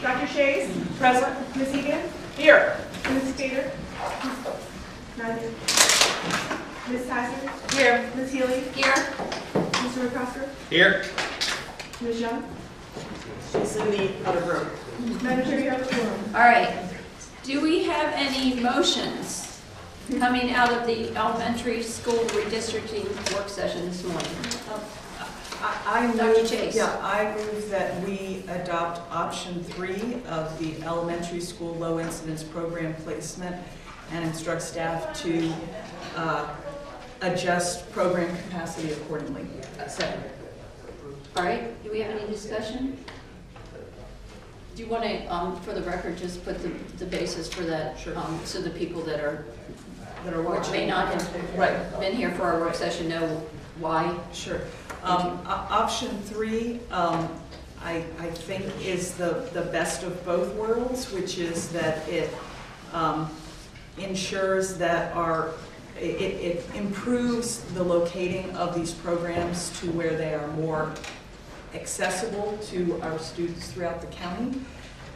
Dr. Shays? Present. Ms. Egan? Here. Ms. Gator? Not here. Ms. Tyson? Here. Ms. Healy? Here. Mr. McCosker? Here. Ms. Young? She's in the other room. Madam Chair, you have the floor. All right. Do we have any motions coming out of the elementary school redistricting work session this morning? I Dr. Chase. Yeah, I move that we adopt option 3 of the elementary school low incidence program placement and instruct staff to adjust program capacity accordingly. Second. All right. Do we have any discussion? Do you want to, for the record, just put the basis for that, Sure. So the people that are watching may not have right. been here for our work session know why? Sure. Option 3, I think is the best of both worlds, which is that it ensures that it improves the locating of these programs to where they are more accessible to our students throughout the county,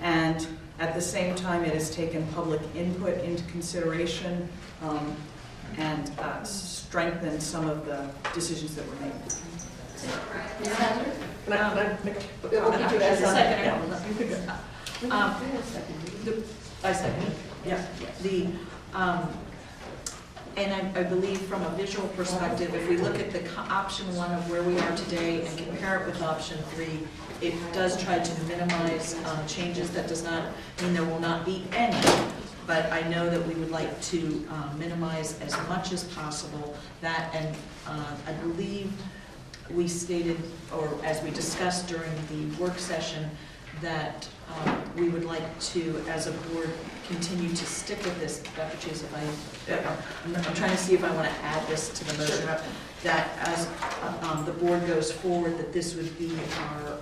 and at the same time it has taken public input into consideration and strengthened some of the decisions that were made. Ms. Hazard? Can I make a comment? I second. Yeah. And I believe from a visual perspective, if we look at the option 1 of where we are today and compare it with option 3, it does try to minimize changes. That does not mean there will not be any, but I know that we would like to minimize as much as possible that, and I believe we stated, or as we discussed during the work session, that we would like to, as a board, continue to stick with this. Dr. Chase, I'm trying to see if I want to add this to the motion, sure. That as the board goes forward, that this would be our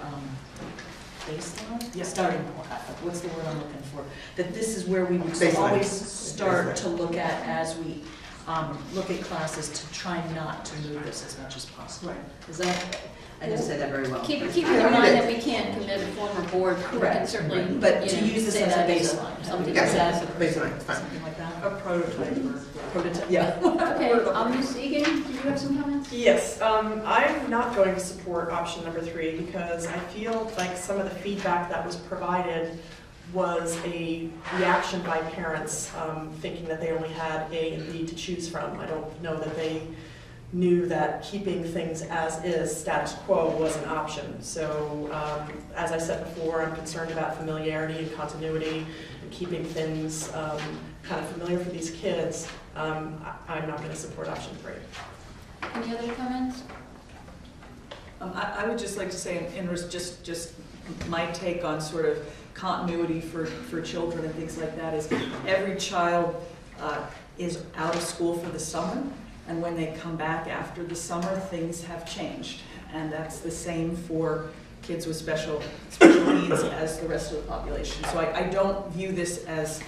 baseline? Yeah. Starting point. What's the word I'm looking for? That this is where we would always start to look at as we look at classes, to try not to move this as much as possible. Right. Is that? I didn't say that very well. Keep in mind that we can't commit a former board. Correct. We can certainly, but to use this as a baseline. Something like that. Baseline, fine. Something like that. A prototype. Prototype. Yeah. Okay. Ms. Egan, do you have some comments? Yes. I'm not going to support option number 3 because I feel like some of the feedback that was provided was a reaction by parents thinking that they only had A and B to choose from. I don't know that they knew that keeping things as is, status quo, was an option. So as I said before, I'm concerned about familiarity and continuity and keeping things kind of familiar for these kids. I'm not going to support option 3. Any other comments? I would just like to say, in just my take on sort of continuity for children and things like that, is every child is out of school for the summer. And when they come back after the summer, things have changed. And that's the same for kids with special needs as the rest of the population. So I don't view this as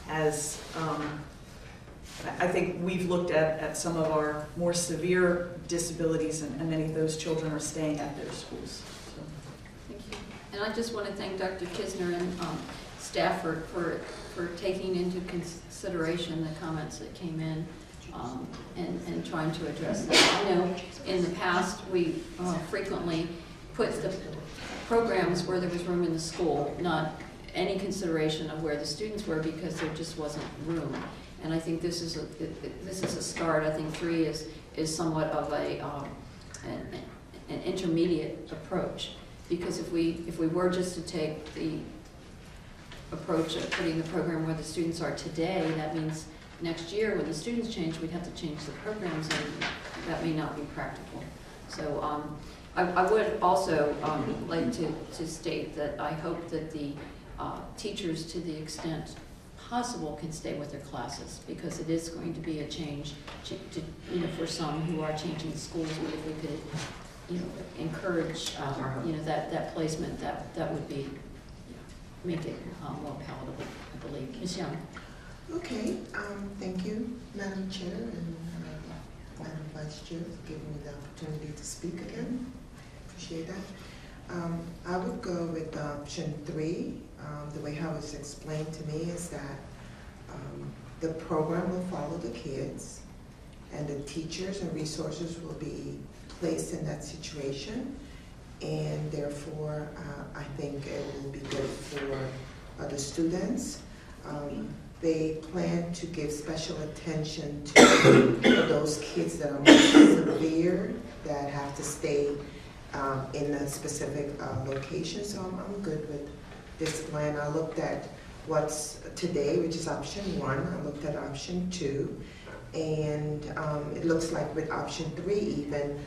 I think we've looked at some of our more severe disabilities, and many of those children are staying at their schools. So. Thank you. And I just want to thank Dr. Kisner and staff for taking into consideration the comments that came in. And trying to address that. I know in the past we frequently put the programs where there was room in the school, not any consideration of where the students were, because there just wasn't room. And I think this is a start. I think 3 is somewhat of an intermediate approach, because if we were just to take the approach of putting the program where the students are today, that means next year, when the students change, we'd have to change the programs, and that may not be practical. So I would also like to state that I hope that the teachers, to the extent possible, can stay with their classes, because it is going to be a change for some who are changing schools. But if we could encourage that placement, that would be make it more palatable, I believe. Ms. Young. Okay, thank you, Madam Chair and Madam Vice Chair, for giving me the opportunity to speak again. Appreciate that. I would go with option 3, the way how it's explained to me is that the program will follow the kids, and the teachers and resources will be placed in that situation, and therefore I think it will be good for the students. They plan to give special attention to those kids that are more severe, that have to stay in a specific location. So I'm good with this plan. I looked at what's today, which is option 1. I looked at option 2. And it looks like with option 3 even,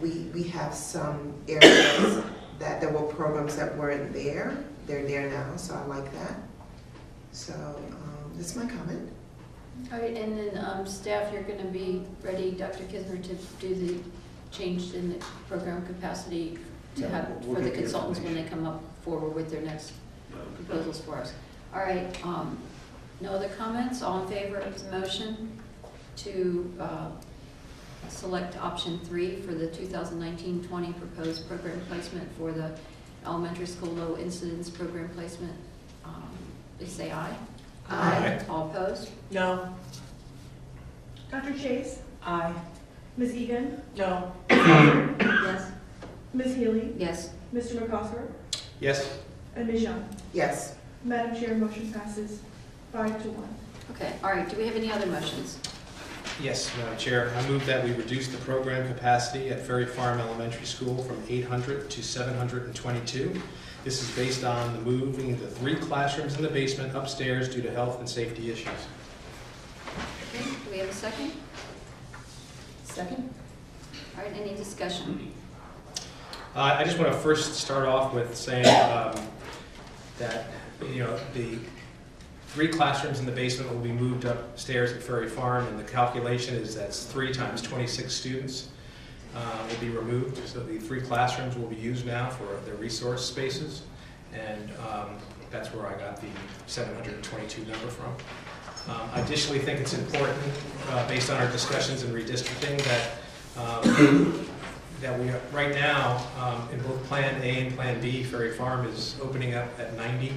we have some areas that there were programs that weren't there. They're there now, so I like that. So that's my comment. All right, and then staff, you're going to be ready, Dr. Kisner, to do the change in the program capacity to have for the consultants when they come up forward with their next proposals for us. All right, no other comments? All in favor of the motion to select option 3 for the 2019-20 proposed program placement for the elementary school low incidence program placement? Please say aye. Aye. All opposed? No. Dr. Chase, Aye. Ms. Egan, No. Yes. Ms. Healy, Yes. Mr. McCosser, Yes. and Ms. Young. Yes. Madam Chair, motion passes 5-1. Okay, all right, do we have any other motions? Yes, Madam Chair. I move that we reduce the program capacity at Ferry Farm Elementary School from 800 to 722. This is based on the moving the 3 classrooms in the basement upstairs due to health and safety issues. Okay, do we have a second? Second? All right, any discussion? I just want to first start off with saying that, you know, the 3 classrooms in the basement will be moved upstairs at Ferry Farm, and the calculation is that's 3 times 26 students will be removed. So the 3 classrooms will be used now for their resource spaces, and that's where I got the 722 number from. I additionally think it's important, based on our discussions in redistricting, that we are, right now, in both Plan A and Plan B, Ferry Farm is opening up at 90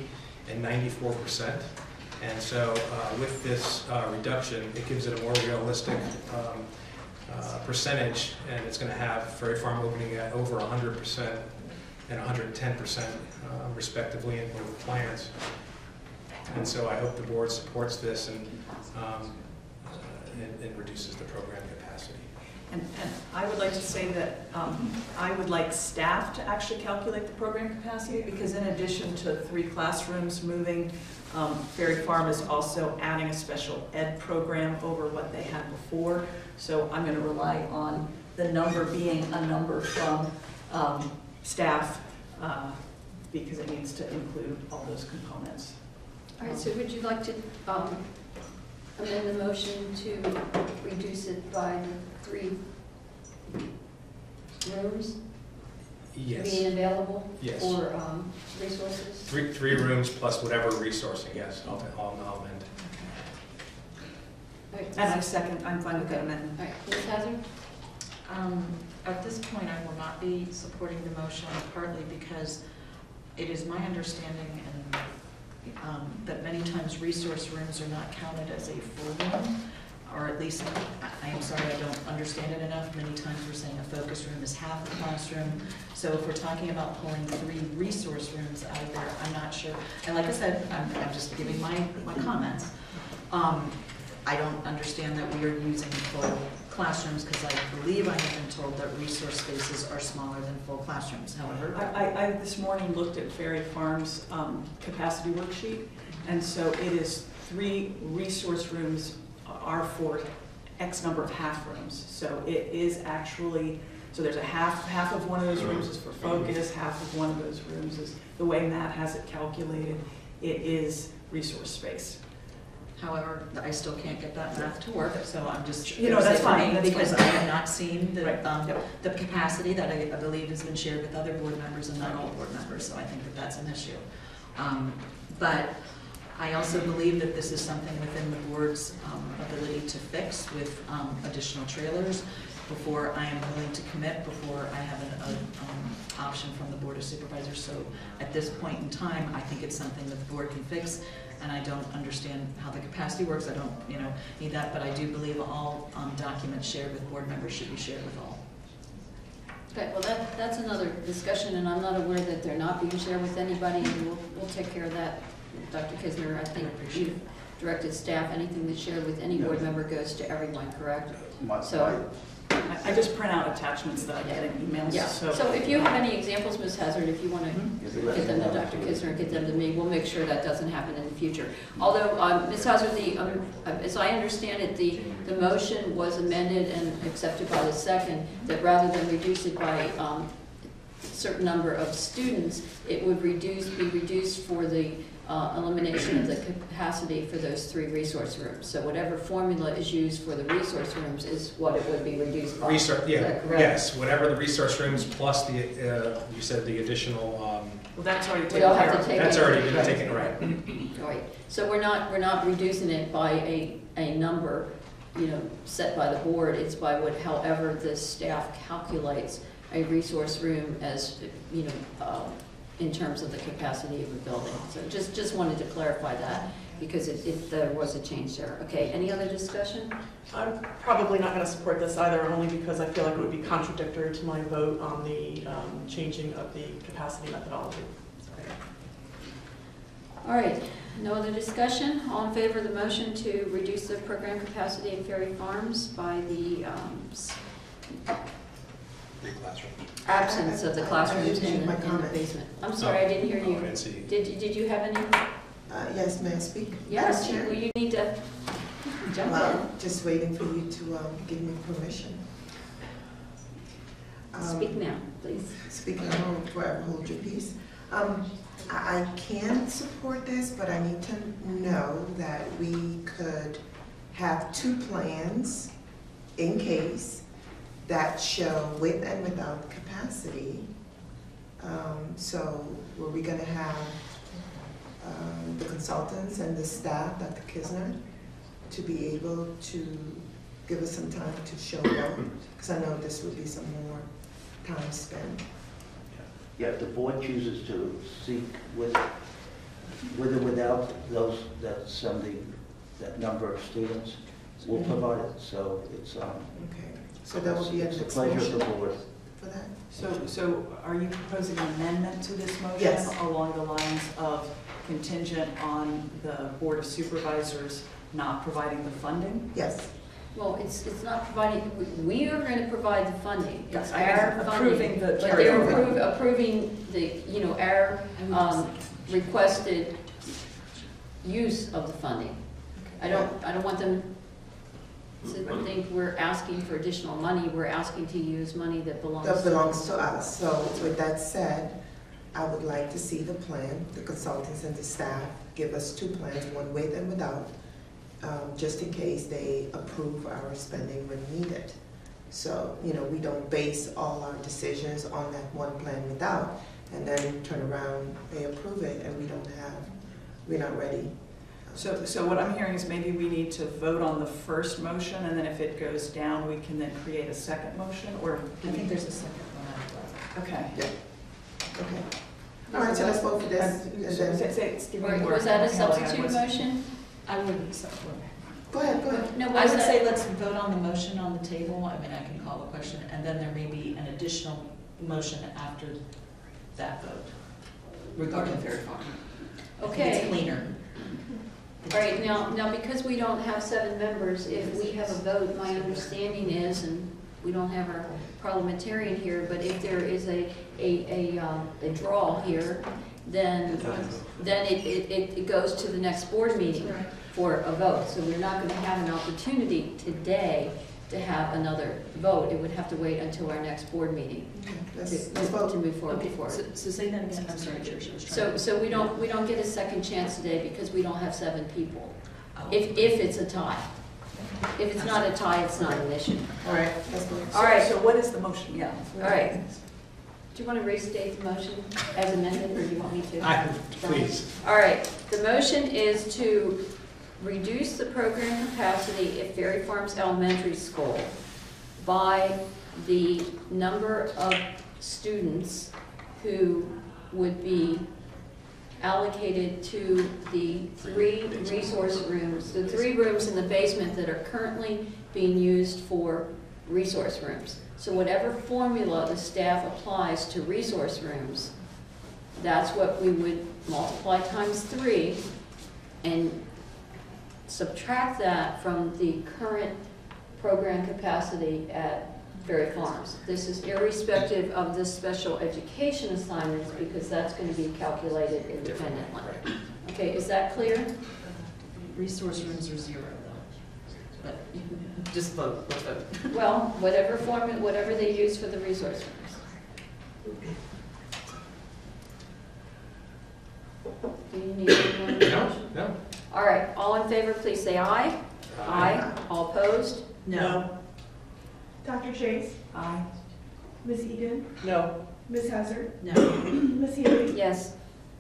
and 94%. And so with this reduction, it gives it a more realistic percentage, and it's going to have Ferry Farm opening at over 100% and 110% respectively in both plans. And so I hope the board supports this and reduces the program capacity. And I would like to say that I would like staff to actually calculate the program capacity, because in addition to 3 classrooms moving, Ferry Farm is also adding a special ed program over what they had before. So I'm going to rely on the number being a number from staff because it needs to include all those components. All right, so would you like to amend the motion to reduce it by the 3 rooms Yes. being available Yes. for resources? 3 rooms plus whatever resourcing, yes, I'll amend. All right, And I'm fine with that amendment. all right, Ms. Hazard? At this point, I will not be supporting the motion, partly because it is my understanding that many times resource rooms are not counted as a full room, or at least, I am sorry, I don't understand it enough. Many times we're saying a focus room is half a classroom. So if we're talking about pulling 3 resource rooms out of there, I'm not sure. And like I said, I'm just giving my comments. I don't understand that we are using full classrooms, because I believe I have been told that resource spaces are smaller than full classrooms. However, I this morning looked at Ferry Farm's capacity worksheet, and so it is 3 resource rooms are for X number of half rooms. So it is actually, so there's a half of one of those rooms is for focus, half of one of those rooms is, the way Matt has it calculated, it is resource space. however, I still can't get that math to work, so I'm just, that's fine, that's because fine. I have not seen the, Right. the capacity that I believe has been shared with other board members and not all board members, so I think that that's an issue. But I also believe that this is something within the board's ability to fix with additional trailers. before I am willing to commit, before I have an option from the Board of Supervisors. So at this point in time, I think it's something that the board can fix, and I don't understand how the capacity works. I don't, need that, but I do believe all documents shared with board members should be shared with all. Okay, well, that's another discussion, and I'm not aware that they're not being shared with anybody, and we'll take care of that. Dr. Kisner, I think you've directed staff, anything that's shared with any board member goes to everyone, correct? So, I just print out attachments that I get in emails. yeah, so if you have any examples, Ms. Hazard, if you want to get them to Dr. Kisner, get them to me, we'll make sure that doesn't happen in the future. Although, Ms. Hazard, as I understand it, the motion was amended and accepted by the second, that rather than reduce it by a certain number of students, it would be reduced for the elimination of the capacity for those 3 resource rooms. So whatever formula is used for the resource rooms is what it would be reduced by. Yes, whatever the resource rooms plus the, you said the additional. Well, that's already We taken all care have of. to take That's it. already been taken, right. Right. So we're not reducing it by a number, set by the board. It's by however the staff calculates a resource room as, in terms of the capacity of the building. So just wanted to clarify that because there was a change there. Okay, any other discussion? I'm probably not going to support this either, only because I feel like it would be contradictory to my vote on the changing of the capacity methodology. All right, no other discussion? All in favor of the motion to reduce the program capacity at Ferry Farms by the absence of the classrooms in the basement? I'm sorry, I didn't hear you. I didn't see. Did you have any? Yes, may I speak? Yes, Madam Chair? well, you need to jump in. Well, just waiting for you to give me permission. Speak now, please. Speaking of forever hold your peace. I can support this, but I need to know that we could have 2 plans in case that show with and without capacity. So were we going to have the consultants and the staff, Dr. Kisner, to be able to give us some time to show both? Because I know this would be some more time spent. Yeah, if the board chooses to seek with or without that number of students, we'll provide it. So it's Okay, so that will be it's a a pleasure of the board. for that? So are you proposing an amendment to this motion? Yes. Along the lines of contingent on the Board of Supervisors not providing the funding? Yes. Well, it's not providing, we are going to provide the funding. It's I guess our approving funding. the But they're carryover. approving the, our requested use of the funding. I don't want them to think we're asking for additional money. We're asking to use money that belongs to us. That belongs to us. So with that said, I would like to see the plan, the consultants and the staff give us 2 plans, one with and without, just in case they approve our spending when needed. So, we don't base all our decisions on that one plan without, and then turn around, they approve it, and we're not ready. So what I'm hearing is maybe we need to vote on the first motion, and then if it goes down, we can then create a second motion, or? I think there's a second one. Okay. Okay. All right, so let's vote for this. And then, Or was that a substitute motion? I wouldn't support. go ahead. No, I was would that? say let's vote on the motion on the table. I mean, I can call the question, and then there may be an additional motion after that vote regarding Ferry Farm. Okay. It's cleaner. All right, now because we don't have 7 members, if we have a vote, my understanding is, and we don't have our parliamentarian here, but if there is a draw here, then it goes to the next board meeting for a vote. So we're not going to have an opportunity today to have another vote. It would have to wait until our next board meeting Let's to vote. move forward. Okay, before. so say that again. I'm sorry, Tricia, I was trying So we don't get a second chance today because we don't have 7 people. to. If it's a tie. If it's not a tie, it's not an issue. All right, let's vote. All right. So what is the motion? Yeah. All right. Do you want to restate the motion as amended, or do you want me to? Please. All right. The motion is to reduce the program capacity at Ferry Farms Elementary School by the number of students who would be allocated to the 3 resource rooms, the 3 rooms in the basement that are currently being used for resource rooms. So whatever formula the staff applies to resource rooms, that's what we would multiply times 3 and subtract that from the current program capacity at Ferry Farms. This is irrespective of the special education assignments because that's going to be calculated independently. Okay, is that clear? Resource rooms are 0 though. But just vote, let's vote. Well, whatever formula, whatever they use for the resource rooms. Do you need anyone? No. All right, all in favor, please say aye. Aye. All opposed? No. Dr. Chase, Aye. Ms. Egan, No. Ms. Hazard, No. Ms. Healy, Yes.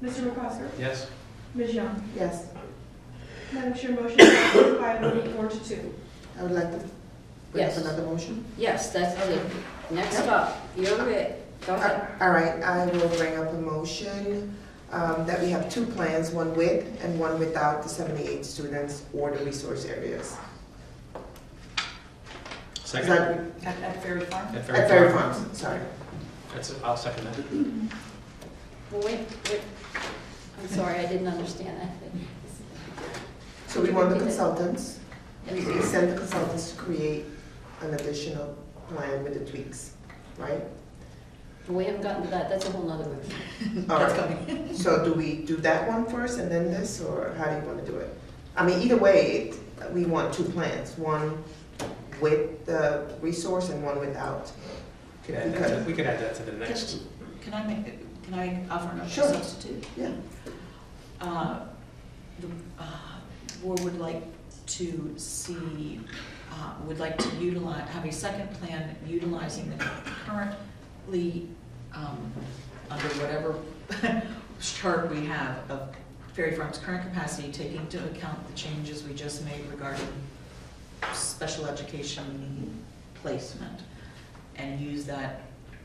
Mr. McCosker, Yes? Ms. Young. Yes, Madam Chair, motion passes by a vote of 4 to 2. I would like to bring up Yes. another motion. Yes, that's it. Next up, you're it. Go ahead. All right, I will bring up a motion that we have 2 plans, one with and one without the 78 students or the resource areas. Is Second? that At Ferry Farm? At at Ferry Farms? Sorry. I'll second that. Well, wait. I'm sorry, I didn't understand that. So we want the consultants, and we send the consultants to create an additional plan with the tweaks, right? We haven't gotten to that. That's a whole nother motion. All That's right. coming. So do we do that one first and then this, or how do you want to do it? I mean, either way, we want 2 plans, one with the resource and one without. Because- We could add that to the next. Can I offer another Sure. substitute? Yeah. The board would like to see, would like to utilize, have a second plan utilizing the currently, under whatever chart we have of Ferry Farm's current capacity, taking into account the changes we just made regarding special education placement, and use that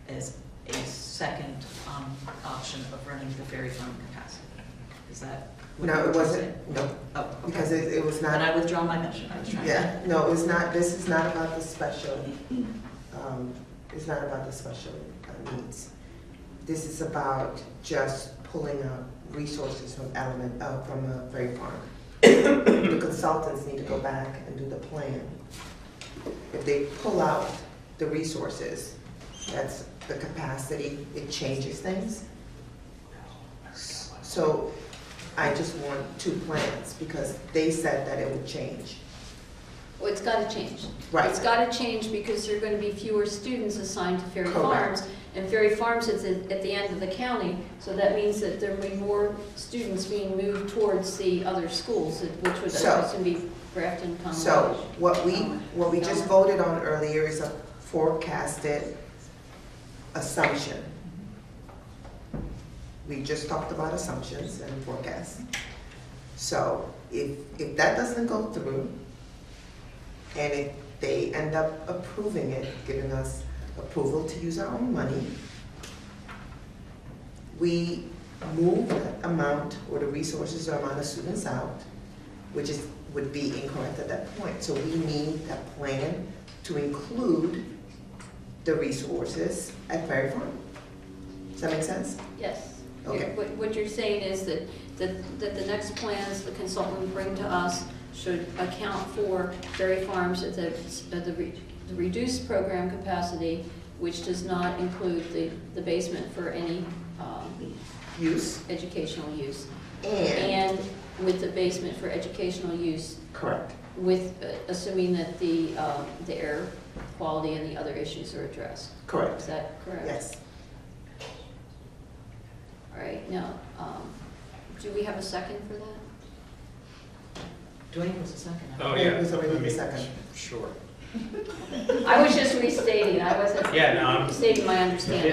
as a second option of running the Ferry Farm capacity. Is that? what No, you it were wasn't, saying? no, Oh, okay. because it was Then I not, withdraw my motion. I was trying to. yeah, no, it was not, this is not about the special, it's not about the special needs. This is about just pulling out resources from from Ferry Farm. The consultants need to go back and do the plan. If they pull out the resources, that's the capacity, it changes things. So I just want 2 plans because they said that it would change. Well, it's got to change. Right. It's got to change because there are going to be fewer students assigned to Ferry Correct. Farms. And Ferry Farms is at the end of the county, so that means that there will be more students being moved towards the other schools, which would So- also be Grafton, Conway. So what we just voted on earlier is a forecasted assumption. We just talked about assumptions and forecasts. So if that doesn't go through, and if they end up approving it, giving us approval to use our own money, we move that amount or the resources or amount of students out, which would be incorrect at that point. So we need that plan to include the resources at Ferry Farm. Does that make sense? Yes. Okay. What you're saying is that the next plans the consultant will bring to us should account for Ferry Farms at the reduced program capacity, which does not include the basement for any Use. educational use. And, And with the basement for educational use, correct. with, assuming that the air quality and the other issues are addressed. Is Correct. that correct? Yes. All right, now, do we have a second for that? Dwayne was a second. Oh, Yeah, yeah. it was already I mean, the second. Sure. I was just restating, I wasn't Yeah, no, I'm. stating my Yeah, understanding.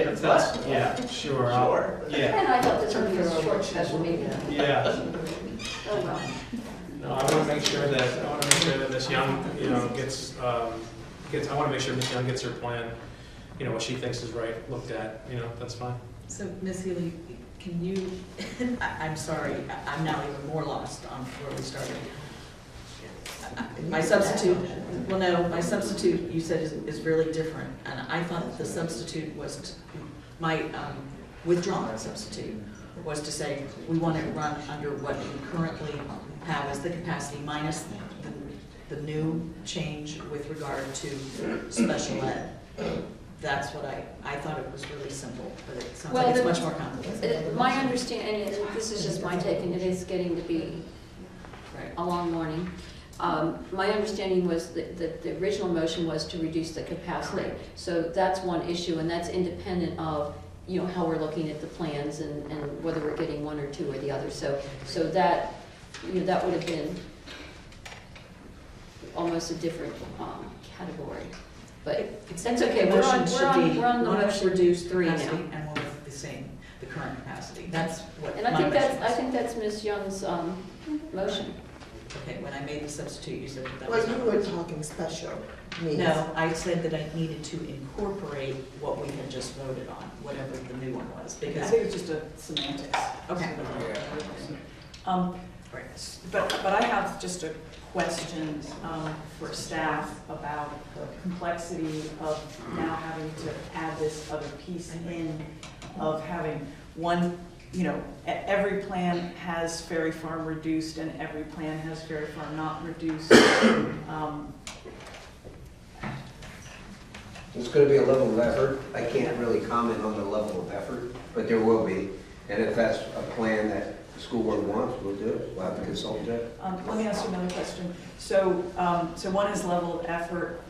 yeah, sure. Yeah, And I thought this would be a short special meeting. yeah. Oh, well. No, I want to make sure that this young, gets I want to make sure Ms. Young gets her plan, you know, what she thinks is right, looked at, you know, that's fine. So, Ms. Healy, can you, I'm sorry, I'm now even more lost on where we started. My substitute, well, no, my substitute, you said, is really different. And I thought that the substitute was, my withdrawn substitute was to say, we want to run under what we currently have as the capacity minus the new change with regard to special ed. That's what I thought it was really simple, but it sounds like it's much more complicated. My understanding, and this is just my take, and it is getting to be a long morning. My understanding was that the original motion was to reduce the capacity. So that's one issue, and that's independent of, you know, how we're looking at the plans and whether we're getting one or two or the other. So that, you know, that would have been almost a different category. But that's okay. We're on the motion reduced 3 now. and one with the same, the current capacity. That's what And I my think motion was. I think that's Ms. Young's motion. Okay, when I made the substitute, you said that Well, was you not. were talking special needs. No, I said that I needed to incorporate what we had just voted on, whatever the new one was, I because, think it's just a semantics. okay. Right. But I have just a question for staff about the complexity of now having to add this other piece in, of having one, you know, every plan has Ferry Farm reduced and every plan has Ferry Farm not reduced. There's going to be a level of effort. I can't really comment on the level of effort, but there will be. And if that's a plan that the school board wants, we'll do it. We'll have to consult it. Let me ask you another question. So, so one is level of effort.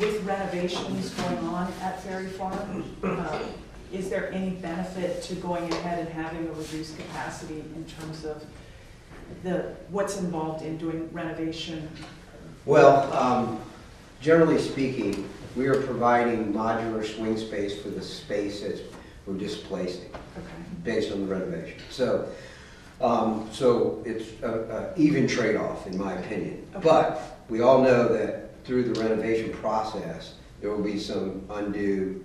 With renovations going on at Ferry Farm, is there any benefit to going ahead and having a reduced capacity in terms of what's involved in doing renovation? Well, generally speaking, we are providing modular swing space for the space that we're displacing, based on the renovation. So, so it's an even trade-off, in my opinion. Okay. But we all know that through the renovation process, there will be some undue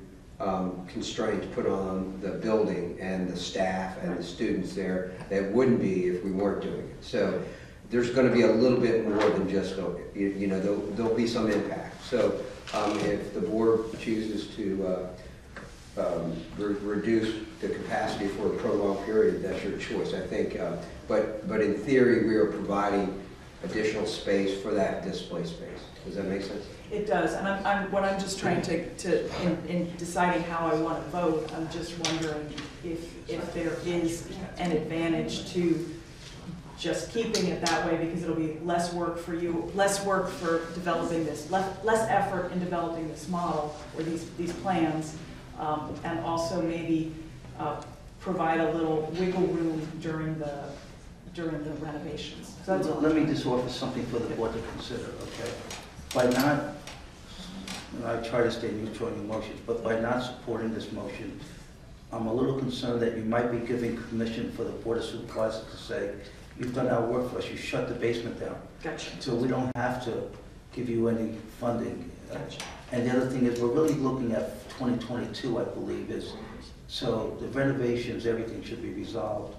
constraints put on the building and the staff and the students there that wouldn't be if we weren't doing it. So there's going to be a little bit more than just, you know, there'll be some impact. So if the board chooses to reduce the capacity for a prolonged period, that's your choice, I think. But in theory, we are providing additional space for that display space. Does that make sense? It does, and what I'm just trying to in deciding how I want to vote, I'm just wondering if there is an advantage to just keeping it that way, because it'll be less work for you, less work for developing this, less effort in developing this model or these plans, and also maybe provide a little wiggle room during the renovations. So that's all. Let me just offer something for the board to consider, okay? By not, and I try to stay neutral in emotions, but by not supporting this motion, I'm a little concerned that you might be giving permission for the Board of Supervisors to say, you've done our work for us, you shut the basement down. Gotcha. So we don't have to give you any funding. Gotcha. And the other thing is, we're really looking at 2022, I believe, is, so the renovations, everything should be resolved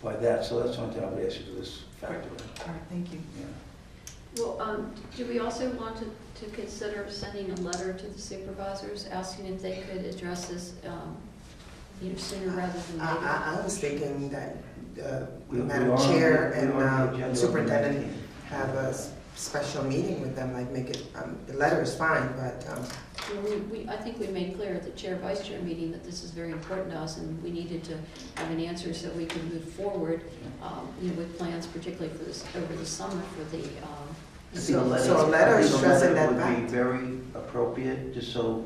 by that. So that's one thing I would ask you to just factor in. All right, thank you. Yeah. Well, do we also want to consider sending a letter to the supervisors asking if they could address this, you know, sooner rather than later? I was thinking that We Madam are on Chair the agenda and Superintendent on have a special meeting with them, like make it, the letter is fine, but I think we made clear at the chair-vice chair meeting that this is very important to us, and we needed to have an answer so we could move forward, you know, with plans, particularly for this over the summer for the. So a letter stressing that would fact. be very appropriate, just so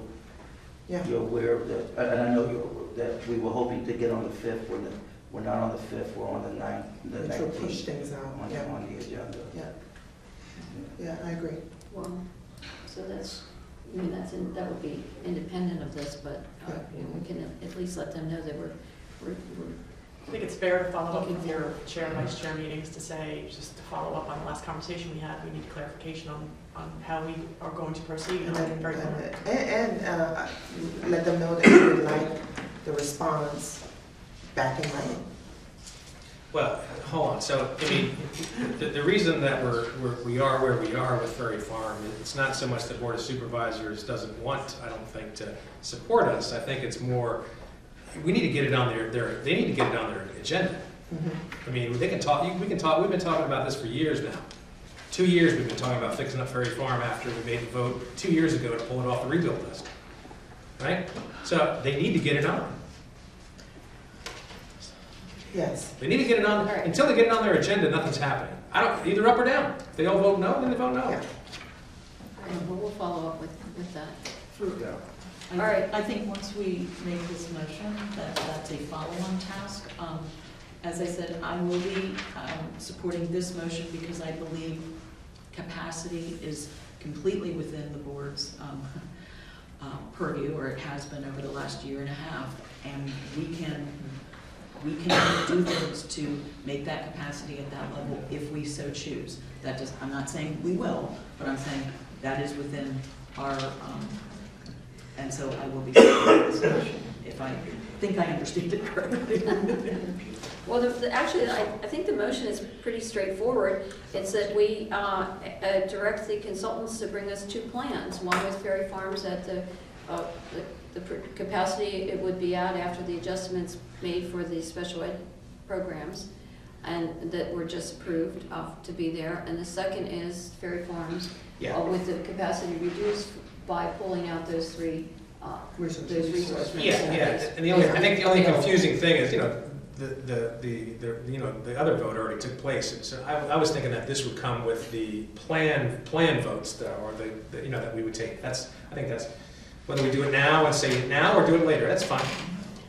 yeah. you're aware of that. And I know that we were hoping to get on the 5th, we're not on the 5th, we're on the 9th, the Which will push 19th things out, on yeah. on the agenda. Yeah. Yeah, I agree. Well, so that's, I mean, that would be independent of this, but you know, we can at least let them know that we're I think it's fair to follow up with your chair and vice chair meetings to say, just to follow up on the last conversation we had, we need clarification on how we are going to proceed. And, Very let them know that we would like the response back in writing. Well, hold on, so, I mean, the reason that we are where we are with Ferry Farm, it's not so much the Board of Supervisors doesn't want, I don't think, to support us. I think it's more, we need to get it on they need to get it on their agenda. I mean, they can talk, we can talk, we've been talking about this for years now. 2 years we've been talking about fixing up Ferry Farm after we made the vote 2 years ago to pull it off the rebuild list. Right? So they need to get it on. Yes. They need to get it on, until they get it on their agenda, nothing's happening. Either up or down. If they all vote no, then they vote no. Yeah. All right, well, we'll follow up with that. I- All right. I think once we make this motion, that's a follow-on task. As I said, I will be supporting this motion because I believe capacity is completely within the board's purview, or it has been over the last year and a half, and we can do things to make that capacity at that level if we so choose. I'm not saying we will, but I'm saying that is within our, and so I will be supporting this motion if I think I understand it correctly. Well, actually, I think the motion is pretty straightforward. It's that we direct the consultants to bring us 2 plans. One with Ferry Farms at the capacity it would be at after the adjustments made for the special ed programs, and that were just approved to be there. And the second is Ferry Farms with the capacity reduced by pulling out those 3 resources. Yeah. And I think the only confusing thing is, the other vote already took place. So I was thinking that this would come with the plan votes, or that we would take. I think that's whether we do it now and say it now or do it later. That's fine.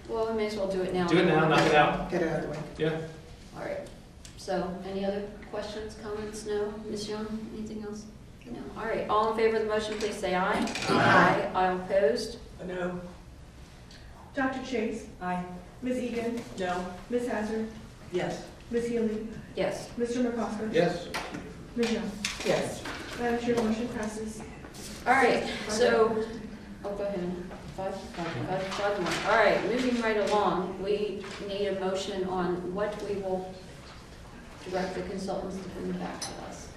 Well, we may as well do it now. Do it now, knock it out. Get it out of the way. Yeah. All right. So, any other questions, comments? No? Ms. Young, anything else? No. All right. All in favor of the motion, please say aye. Aye. All opposed? No. Dr. Chase, Aye. Ms. Egan, No. Ms. Hazard, Yes. Ms. Healy, Yes. Mr. McCosker. Yes. Ms. Young. Yes. Madam Chair, motion passes. All right. So, go ahead. 5 more. All right. Moving right along, we need a motion on what we will direct the consultants to bring back to us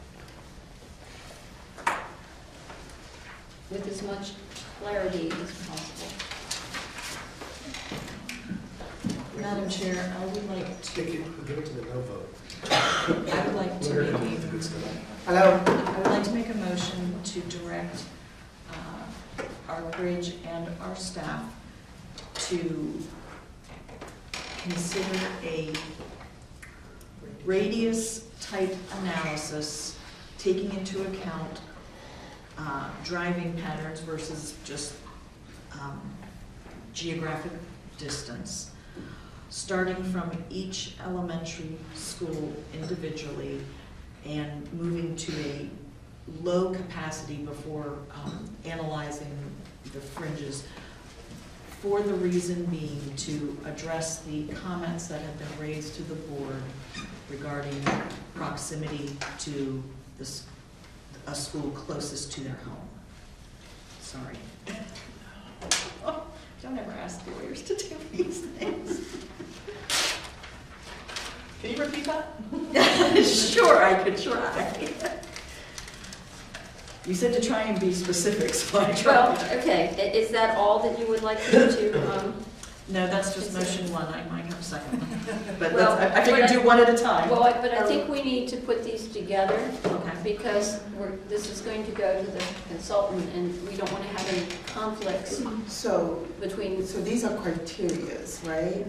with as much clarity as possible. Madam Chair, I would like to, Give it to the no vote. I would like to Hello? I would like to make a motion to direct our bridge and our staff to consider a radius type analysis taking into account driving patterns versus just geographic distance, starting from each elementary school individually and moving to a low capacity before analyzing the fringes, for the reason being to address the comments that have been raised to the board regarding proximity to a school closest to their home. Sorry. Don't ever ask lawyers to do these things. Can you repeat that? Sure, I could try. You said to try and be specific, so I tried. Well, okay. Is that all that you would like me to? No, that's just motion 1. I might have a second one. But Well, I figured do one at a time. Well, but I think we need to put these together because this is going to go to the consultant, and we don't want to have any conflicts So between. these are criterias, right?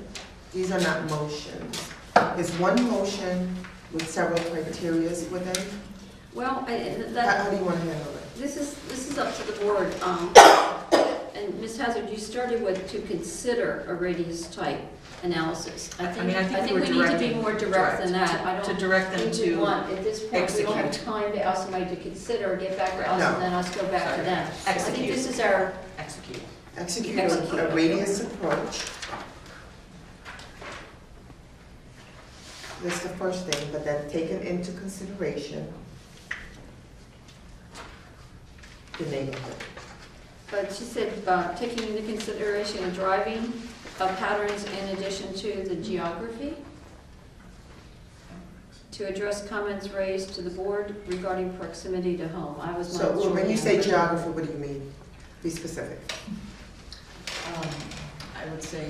These are not motions. Is one motion with several criterias within? Well, How do you want to handle it? this is up to the board. And Ms. Hazard, you started with to consider a radius type analysis. I think we're we need to be directing- more direct than that. I To don't direct them think we to want, at this point, we don't have execute. time to ask somebody to consider, get back to us, No. and then us go back to them. I think Execute. this is our, Execute. Execute Execute. a radius approach that's the first thing, but then taking into consideration the neighborhood. But she said, taking into consideration the driving patterns in addition to the geography, to address comments raised to the board regarding proximity to home. I was not So sure. when you say geography, what do you mean? Be specific. I would say,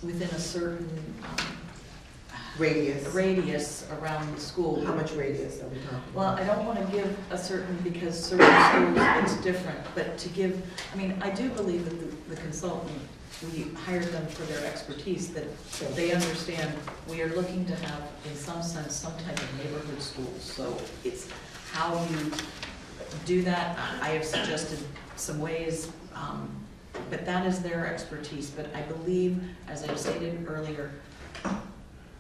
within a certain Radius. around the school. How much radius are we talking? Well, I don't want to give a certain, because certain schools, it's different, but to give, I mean, I do believe that the consultant, we hired them for their expertise, that they understand we are looking to have, in some sense, some type of neighborhood schools. So it's how you do that. I have suggested some ways, but that is their expertise. But I believe, as I stated earlier,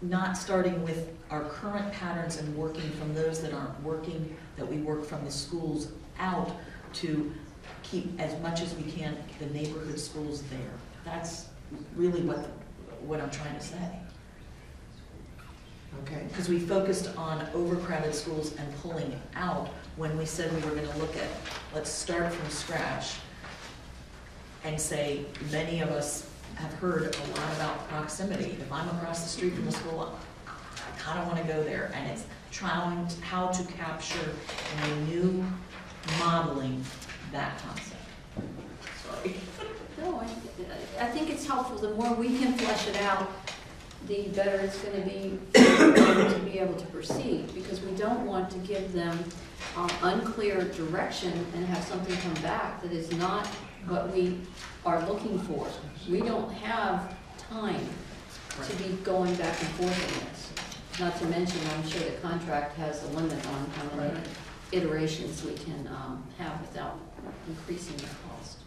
not starting with our current patterns and working from those that aren't working, that we work from the schools out to keep as much as we can the neighborhood schools there. That's really what I'm trying to say. Okay. Because we focused on overcrowded schools and pulling out when we said we were going to look at, let's start from scratch and say, many of us have heard a lot about proximity. If I'm across the street from the school, I kind of want to go there. And it's trying how to capture in a new modeling that concept. Sorry. No, I think it's helpful. The more we can flesh it out, the better it's going to be for them to be able to proceed, because we don't want to give them unclear direction and have something come back that is not what we are looking for. We don't have time to be going back and forth on this. Not to mention, I'm sure the contract has a limit on how many iterations we can have without increasing the cost.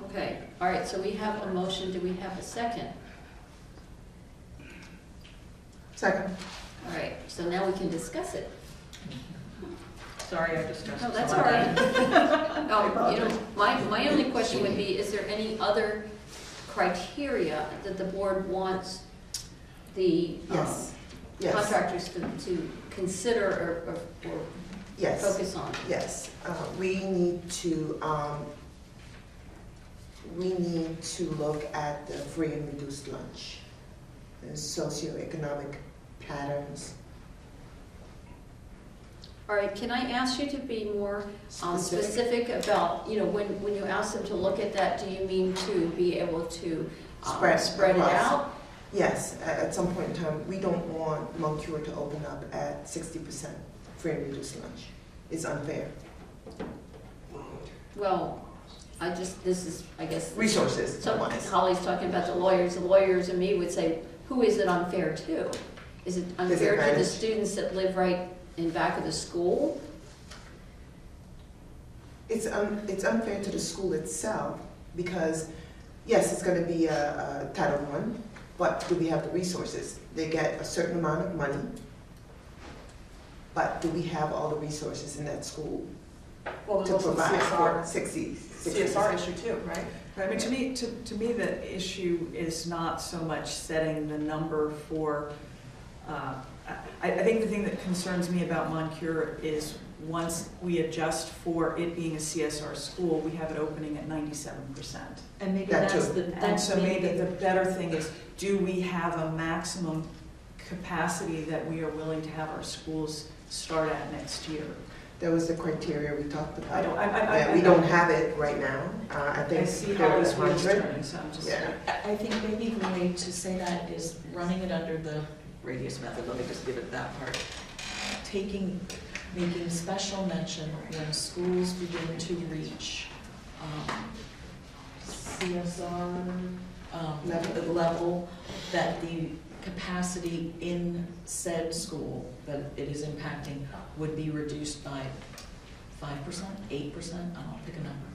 Okay, all right, so we have a motion. Do we have a second? Second. All right, so now we can discuss it. Sorry, I discussed. No, that's all right. No, you know, my only question would be, is there any other criteria that the board wants the Yes. contractors to consider or Yes. focus on? Yes. We need to look at the free and reduced lunch, the socioeconomic patterns. All right, can I ask you to be more specific about, you know, when you ask them to look at that, do you mean to be able to spread it across. out? Yes, at some point in time, we don't want Moncure to open up at 60% free and reduced lunch. It's unfair. Well, this is, I guess. Resources. So Holly's talking about the lawyers. The lawyers and me would say, who is it unfair to? Is it unfair to the students that live right in back of the school? It's unfair to the school itself because, yes, it's going to be a Title I, but do we have the resources? They get a certain amount of money, but do we have all the resources in that school Well, to there's also provide for CSR 60%? CSR issue too, right? I mean, to me, the issue is not so much setting the number for, I think the thing that concerns me about Moncure is once we adjust for it being a CSR school, we have it opening at 97%. And maybe That that's too. the, And so maybe the better thing is, do we have a maximum capacity that we are willing to have our schools start at next year? That was the criteria we talked about. We We don't have it right now. I think I see they're Holly's at wheels 100. turning, so I'm just. Yeah. I think maybe the way to say that is running it under the radius method. Let me just give it that part. Making special mention when schools begin to reach CSR level, that the capacity in said school that it is impacting would be reduced by 5%, 8%, I don't pick a number.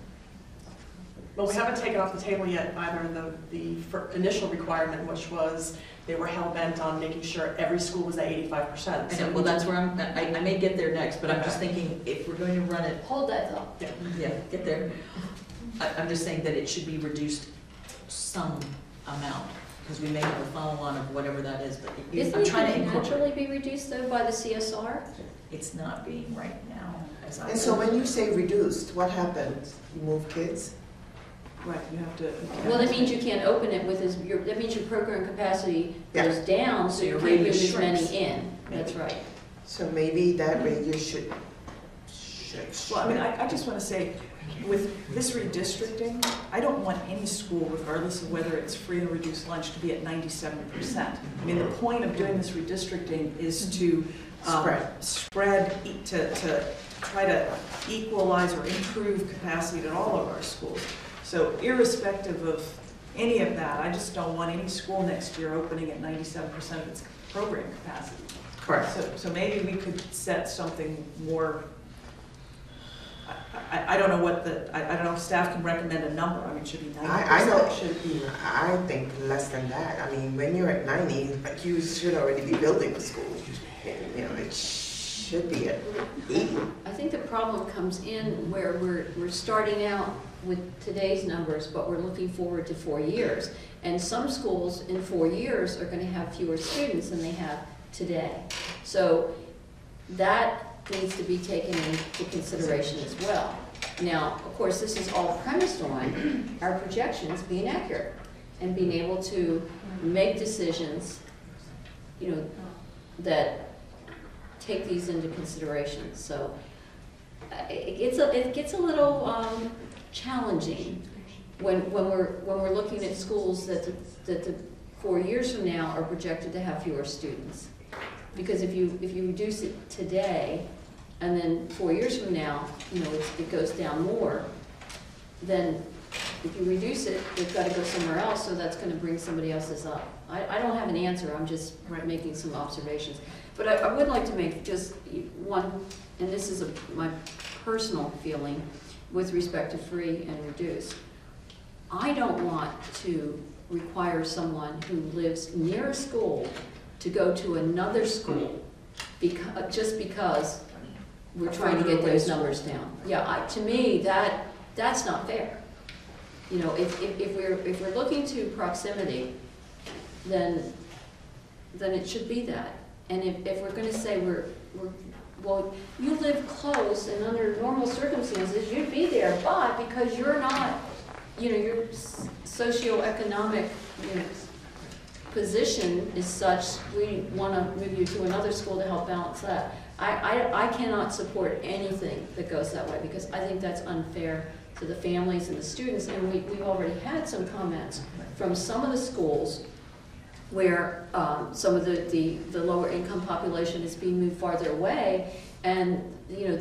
Well, we haven't taken off the table yet either the initial requirement, which was they were hell-bent on making sure every school was at 85%. I know, well, that's where I may get there next, but I'm just thinking, if we're going to run it, Hold that thought. yeah, get there. I'm just saying that it should be reduced some amount, because we may have a follow-on of whatever that is, but Isn't I'm it trying to going to naturally incorporate. be reduced though by the CSR? It's not being right now, as I. And so when you say reduced, what happens? You move kids? Right, you have to. Well, that means you can't open it with that means your program capacity goes down, so So you your can't move radius as many shrinks. in. That's Maybe. right. So maybe that radius should. Well, I mean, I just want to say, with this redistricting, I don't want any school, regardless of whether it's free or reduced lunch, to be at 97%. I mean, the point of doing this redistricting is to to try to equalize or improve capacity at all of our schools. So irrespective of any of that, I just don't want any school next year opening at 97% of its program capacity. Correct. So maybe we could set something more, I don't know I don't know if staff can recommend a number. I mean, it should be 90%. I don't, Should it be? I think less than that. I mean, when you're at 90, like you should already be building a school. And, you know, it should be at 80. I think the problem comes in where we're starting out with today's numbers, but we're looking forward to 4 years. And some schools in 4 years are going to have fewer students than they have today. So that needs to be taken into consideration as well. Now, of course, this is all premised on our projections being accurate and being able to make decisions, you know, that take these into consideration. So it gets a little challenging when we're looking at schools that 4 years from now are projected to have fewer students. Because if you reduce it today, and then 4 years from now, you know, it goes down more, then if you reduce it, they've got to go somewhere else, so that's going to bring somebody else's up. I don't have an answer, I'm just making some observations. But I would like to make just one, and this is my personal feeling with respect to free and reduced. I don't want to require someone who lives near a school to go to another school just because we're trying to get those numbers down. Yeah, to me, that's not fair. You know, if we're looking to proximity, then it should be that. And if we're going to say well, you live close and under normal circumstances you'd be there, but because you're not, you know, your socioeconomic, you know, position is such, we want to move you to another school to help balance that. I cannot support anything that goes that way because I think that's unfair to the families and the students. And we've already had some comments from some of the schools where some of the lower income population is being moved farther away. And you know,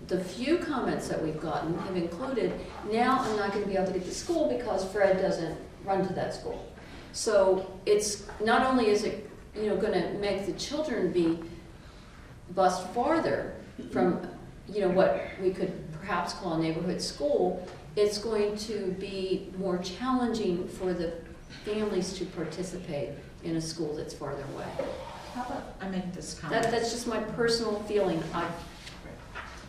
the few comments that we've gotten have included, now I'm not going to be able to get to school because Fred doesn't run to that school. So it's not only is it, you know, going to make the children be bused farther from, you know, what we could perhaps call a neighborhood school, it's going to be more challenging for the families to participate in a school that's farther away. How about I make this comment? That's just my personal feeling. I've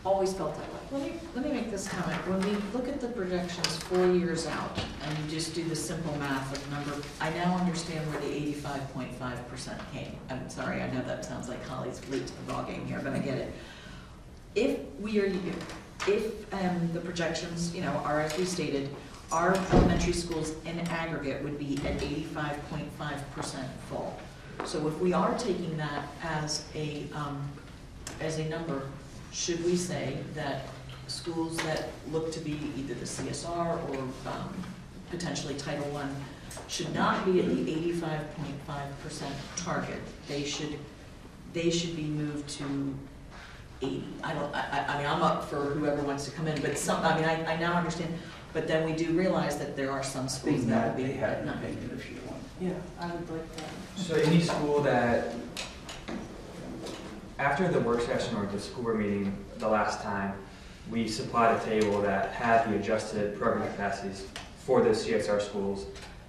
always felt that way. Let me make this comment. When we look at the projections 4 years out, and you just do the simple math of number, I now understand where the 85.5% came. I'm sorry, I know that sounds like Holly's late to the ballgame here, but I get it. If the projections, you know, are as we stated, our elementary schools in aggregate would be at 85.5% full. So if we are taking that as a number, should we say that schools that look to be either the CSR or potentially Title I should not be at the 85.5% target? They should be moved to 80. I mean, I'm up for whoever wants to come in, but I now understand. But then we do realize that there are some schools that will be at 9. If you want. Yeah, I would like that. So any school that, after the work session or the school board meeting the last time, we supplied a table that had the adjusted program capacities for the CSR schools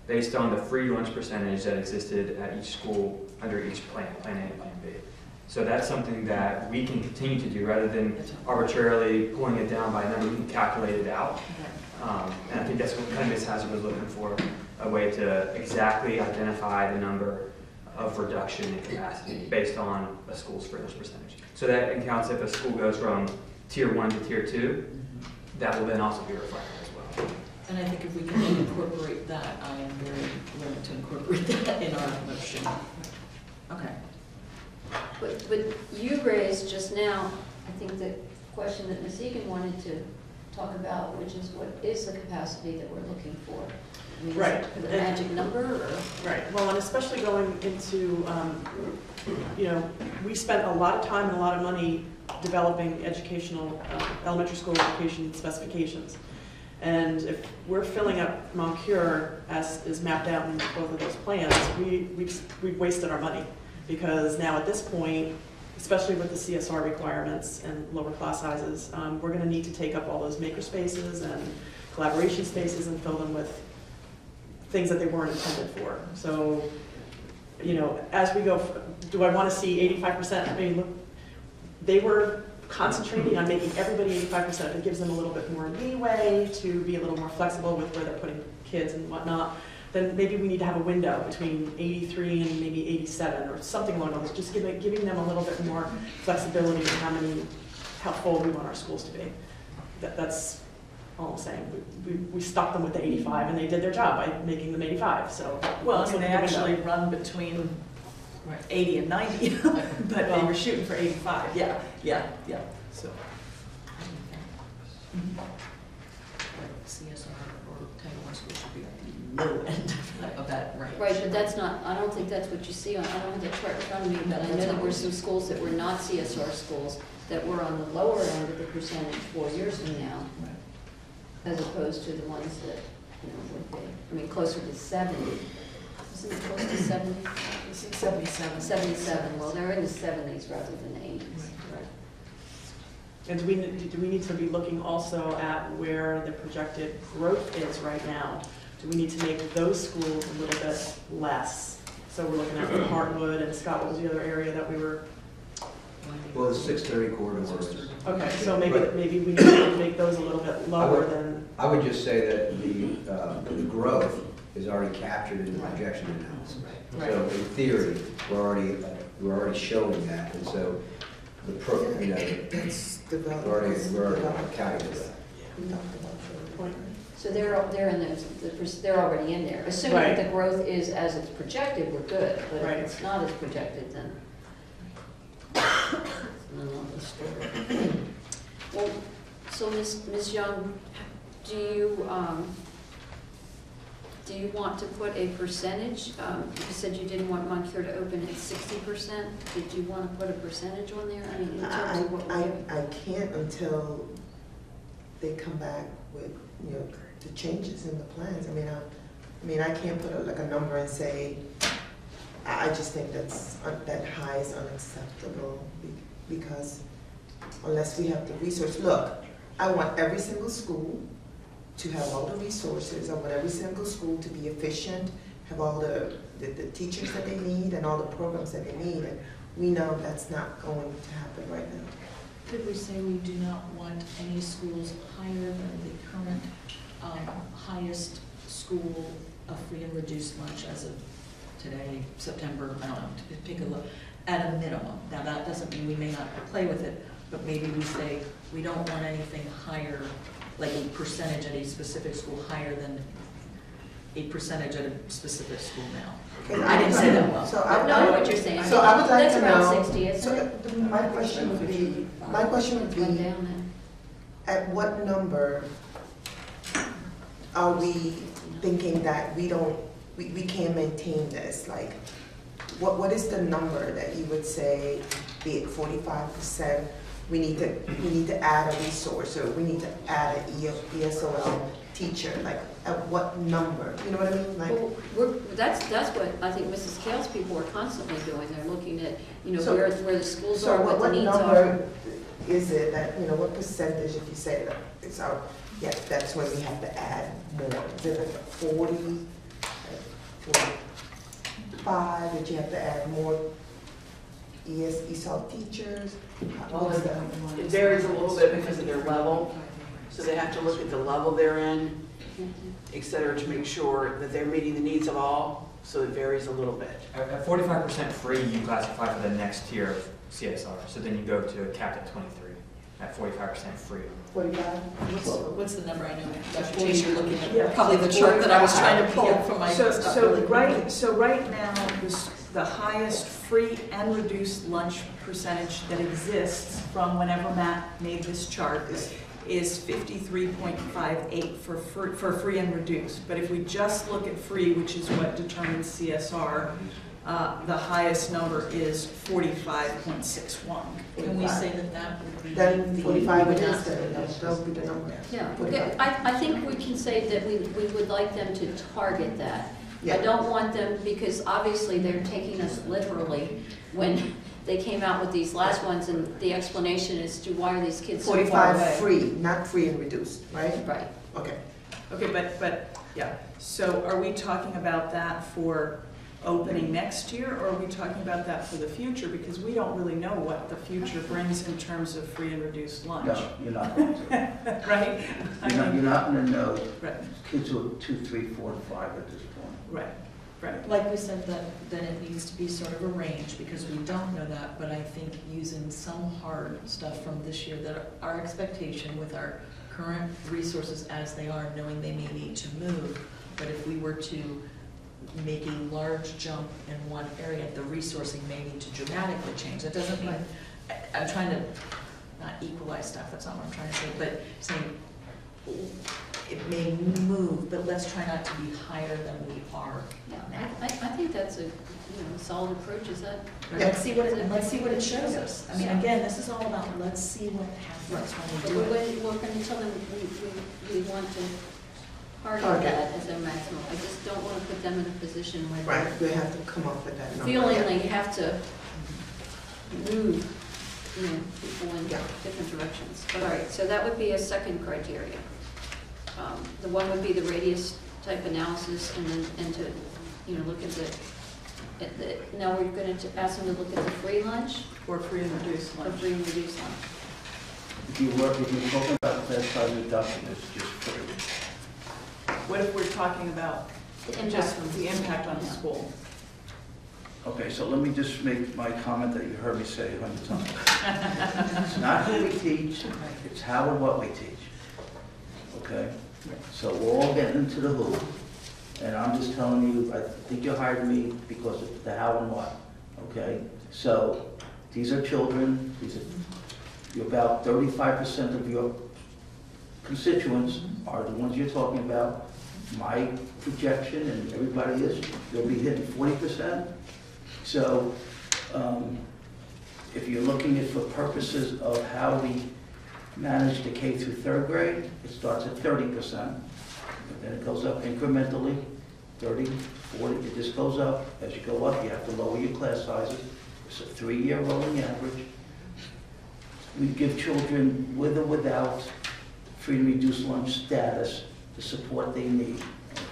based on the free lunch percentage that existed at each school under each plan, Plan A and Plan B. So that's something that we can continue to do rather than arbitrarily pulling it down by a number. We can calculate it out. And I think that's what kind of Ms. Hazard was looking for, a way to exactly identify the number of reduction in capacity based on a school's free lunch percentage. So that accounts if a school goes from tier 1 to tier 2, that will then also be reflected as well. And I think if we can incorporate that, I am very willing to incorporate that in our motion. Okay. But you raised just now, I think the question that Ms. Egan wanted to talk about, which is what is the capacity that we're looking for? I mean, Right. is it a magic number or? Right, well, and especially going into, we spent a lot of time and a lot of money developing educational, elementary school education specifications. And if we're filling up Moncure, as is mapped out in both of those plans, we've wasted our money. Because now at this point, especially with the CSR requirements and lower class sizes, we're gonna need to take up all those maker spaces and collaboration spaces and fill them with things that they weren't intended for. So, as we go, do I want to see 85%? I mean, look, they were concentrating on making everybody 85%. It gives them a little bit more leeway to be a little more flexible with where they're putting kids and whatnot. Then maybe we need to have a window between 83 and maybe 87 or something along those lines. Just giving them a little bit more flexibility in how full we want our schools to be. That's all I'm saying. We stuck them with the 85 and they did their job by making them 85. So Well, let's I mean, look they at the window. actually run between 80 and 90, but they were shooting for 85. Yeah. So. CSR or Title I school should be at the low end of that range. Right, but that's not, I don't think that's what you see on, I don't have the chart in front of me, but I know there were some schools that were not CSR schools that were on the lower end of the percentage 4 years from now, as opposed to the ones that, would be, I mean, closer to 70. Isn't it close to 70? 77. 77, well, they're in the 70s rather than the 80s. Right. And do we need to be looking also at where the projected growth is right now? Do we need to make those schools a little bit less? So we're looking at Heartwood and Scott, what was the other area that we were? Well, the 630 corridors. Okay, so maybe we need to make those a little bit lower than. I would just say that the growth is already captured in the projection analysis. Right. So in theory, we're already showing that, and so the That's developed. we're already accounting for that. We talked about Point. So they're in those, they're already in there. Assuming Right. that the growth is as it's projected, we're good, but Right. if it's not as projected, then. Another story. Well, so Ms. Young, do you want to put a percentage? You said you didn't want Moncure to open at 60%. Did you want to put a percentage on there? I mean, in terms of what I can't until they come back with, the changes in the plans. I can't put a number and say, I just think that high is unacceptable because unless we have the resource. Look, I want every single school to have all the resources. I want every single school to be efficient, have all the teachers that they need and all the programs that they need. And we know that's not going to happen right now. Could we say we do not want any schools higher than the current highest school of free and reduced lunch as of today, September, I don't know, to pick a look, at a minimum. Now that doesn't mean we may not play with it, but maybe we say we don't want anything higher, like a percentage at a specific school higher than a percentage at a specific school now. I didn't say that well. So I know what you're saying. So I would like That's to around know. 60, isn't it? So my question would be, It's gone down then. at what number are we thinking that we can't maintain this? Like, what is the number that you would say, be it 45%, we need to add a resource, or we need to add an ESOL teacher? Like, at what number? You know what I mean? Like, Well, that's what I think Mrs. Kale's people are constantly doing. They're looking at, So- where the schools so are, what the what needs are. number is it that, what percentage, if you say that it's our, yes, that's when we have to add more? Is it like 40, like 45, that you have to add more ESOL teachers? What is that? It varies a little bit because of their level. So they have to look at the level they're in, et cetera, to make sure that they're meeting the needs of all, so it varies a little bit. At 45% free, you classify for the next tier of CSR. So then you go to capped at 23 at 45% free. 45. What's the number? I know, Dr. Chase, you're looking at probably the chart that I was trying to pull from my stuff. So right now, the highest free and reduced lunch percentage that exists from whenever Matt made this chart is 53.58 for free and reduced. But if we just look at free, which is what determines CSR, the highest number is 45.61. Can we say that would be? Then 45 it is, That's that would be the number. Yeah, okay. I think we can say that we would like them to target that. Yeah. I don't want them, because obviously they're taking us literally when they came out with these last ones, and the explanation as to why are these kids so far 45 away. free, not free and reduced, right? Right. Okay. Okay, but, yeah. So are we talking about that for opening next year, or are we talking about that for the future? Because we don't really know what the future brings in terms of free and reduced lunch. No, you're not going to. Right? You're not going to know. Right, Kids are 2, 3, 4, and 5 at this point. right, right. Like we said, that it needs to be sort of a range, because we don't know that, but I think using some hard stuff from this year, that our expectation with our current resources as they are, knowing they may need to move, but if we were to make a large jump in one area, the resourcing may need to dramatically change. That doesn't mean, I'm trying to not equalize stuff, that's not what I'm trying to say, but saying it may move, but let's try not to be higher than we are Yeah, now. I think that's a solid approach. Is that? Let's see what it shows us. I mean, again, this is all about let's see what happens when But we do it. we're going to tell them we want to target that as a maximum. I just don't want to put them in a position where Right, we have to come up with that number. feeling yeah. they have to move, people in different directions. But all right, so that would be a second criteria. The one would be the radius type analysis, and then to look at the now we're going to ask them to look at the free lunch Or free and reduced or lunch. free and reduced lunch. If you're talking about class size reduction, it's just free. What if we're talking about The impact just on the impact on the Yeah. school? Okay, so let me just make my comment that you heard me say 100 times. It's not who we teach, it's how and what we teach. Okay? So we're all getting into the who, and I'm just telling you, I think you hired me because of the how and what. Okay? So these are children, you're about 35% of your constituents are the ones you're talking about. My projection, and everybody is, you'll be hitting 40%. So if you're looking at for purposes of how we manage the K through 3rd grade, it starts at 30%. But then it goes up incrementally, 30, 40, it just goes up. As you go up, you have to lower your class sizes. It's a 3-year rolling average. We give children with or without free and reduced lunch status the support they need,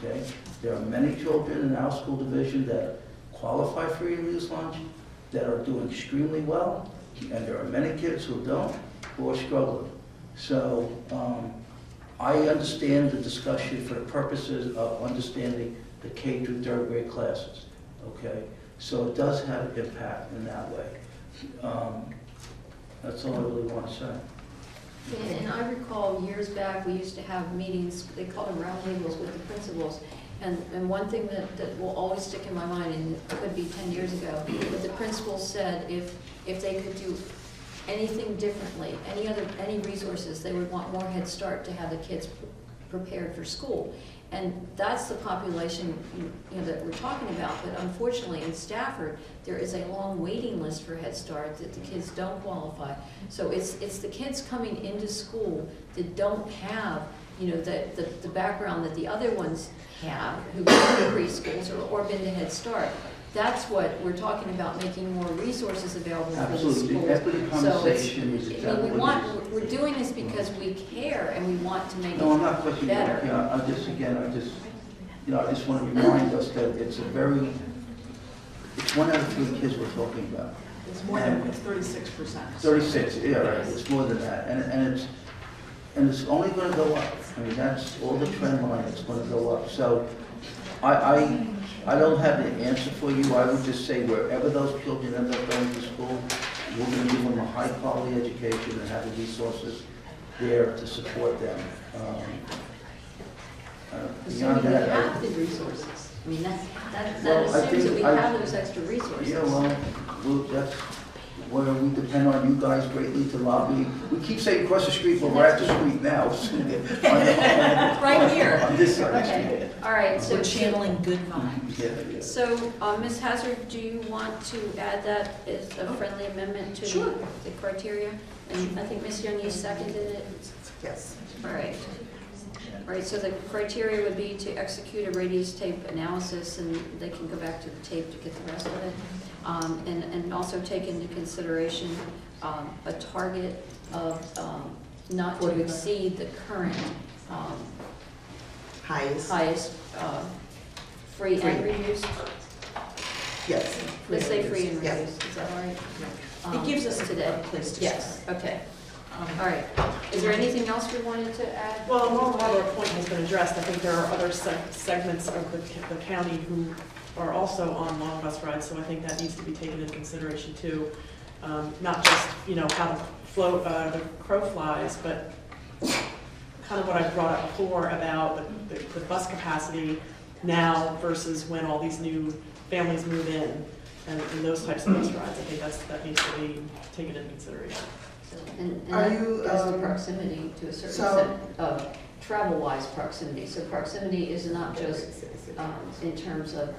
okay? There are many children in our school division that qualify for free and reduced lunch that are doing extremely well, and there are many kids who don't, who are struggling. So I understand the discussion for the purposes of understanding the K through 3rd grade classes, okay? So it does have an impact in that way. That's all I really want to say. And I recall years back, we used to have meetings, they called them roundtables with the principals. And one thing that will always stick in my mind, and it could be 10 years ago, but the principals said if they could do anything differently, any resources, they would want more Head Start to have the kids prepared for school. And that's the population that we're talking about. But unfortunately, in Stafford, there is a long waiting list for Head Start that the kids don't qualify. So it's the kids coming into school that don't have the background that the other ones have, who've been to preschools or been to Head Start. That's what we're talking about, making more resources available for the schools. Absolutely, the equity conversation is exactly what it is. We're doing this because we care and we want to make No, I'm not it questioning better. that. Yeah, I just want to remind us that it's 1 out of 3 kids we're talking about. It's more than, it's 36%. 36, yeah, right, it's more than that. And and it's only gonna go up. I mean, that's all the trend line, it's gonna go up. So I don't have the answer for you. I would just say wherever those children end up going to school, we're gonna give them a high quality education and have the resources there to support them. Beyond Assuming we that, have the resources. I mean, that Well, I assumes that think we I- have those extra resources. yeah, well, that's where we depend on you guys greatly to lobby. We keep saying across the street, but we're at the street now. Right here. On this side of the street. Okay, all right, so. We're channeling good vibes. Yeah, yeah. So, Ms. Hazard, do you want to add that as a friendly amendment to Sure. the criteria? And I think Ms. Young, you seconded it? Yes. All right. All right, so the criteria would be to execute a radius tape analysis, and they can go back to the tape to get the rest of it. And also take into consideration a target of not to exceed the current highest free and reduced. Yes. Let's say free and Yeah. reduced, is that all right? It gives us today. a place to Yes, start. okay. All right. Is there anything else we wanted to add? Well, Marlboro Point has been addressed. I think there are other segments of the county who are also on long bus rides, so I think that needs to be taken into consideration too. Not just, how the crow flies, but kind of what I brought up before about the bus capacity now versus when all these new families move in and those types of bus rides. I think that needs to be taken into consideration. And Are that you, goes to proximity to a certain so- extent, travel-wise proximity. So proximity is not just in terms of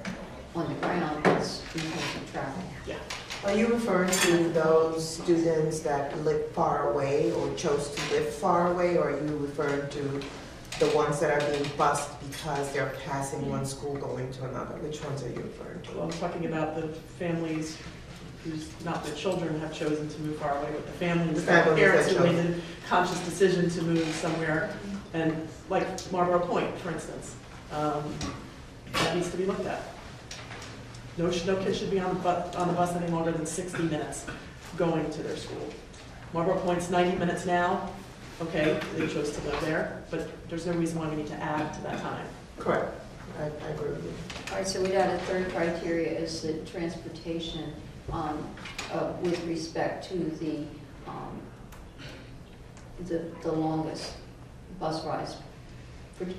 on the ground, it's in terms of travel. Are you referring to those students that live far away or chose to live far away, or are you referring to the ones that are being bused because they're passing one school going to another? Which ones are you referring to? Well, I'm talking about the families whose, not their children have chosen to move far away, but the families, the parents who made the conscious decision to move somewhere, and like Marlboro Point, for instance, that needs to be looked at. No kid should be on the bus any longer than 60 minutes going to their school. Marlboro Point's 90 minutes now. Okay, they chose to live there, but there's no reason why we need to add to that time. Correct. I agree with you. All right, so we'd add a third criteria is the transportation with respect to the longest bus rides.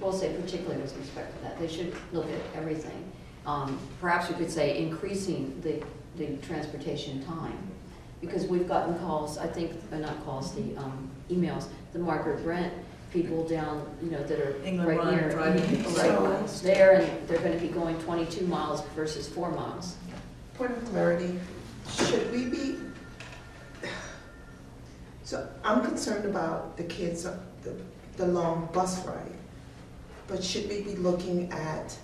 We'll say particularly with respect to that. They should look at everything. Perhaps we could say increasing the transportation time, because we've gotten calls, I think, not calls, the emails, the Margaret Brent people down, that are England right Run, near, driving people right west. there, and they're going to be going 22 miles versus 4 miles. Point of clarity, should we be, so I'm concerned about the kids, the long bus ride, but should we be looking at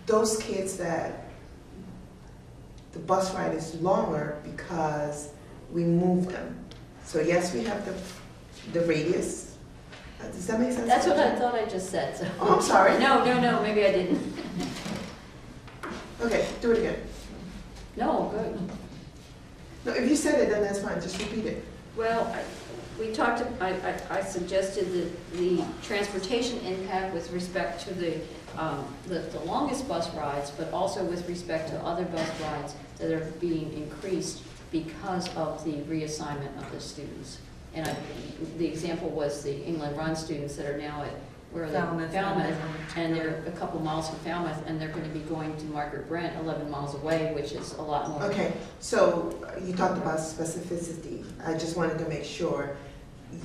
those kids that the bus ride is longer because we move them? So yes, we have the radius. Does that make sense? That's what I thought I just said. So. Oh, I'm sorry. No, maybe I didn't. Okay, do it again. No, good. No, if you said it, then that's fine. Just repeat it. Well, I suggested that the transportation impact with respect to the longest bus rides, but also with respect to other bus rides that are being increased because of the reassignment of the students. And the example was the England Run students that are now at, where are they? Falmouth, and they're a couple miles from Falmouth, and they're going to be going to Margaret Brent, 11 miles away, which is a lot more. Okay, so you talked about specificity. I just wanted to make sure,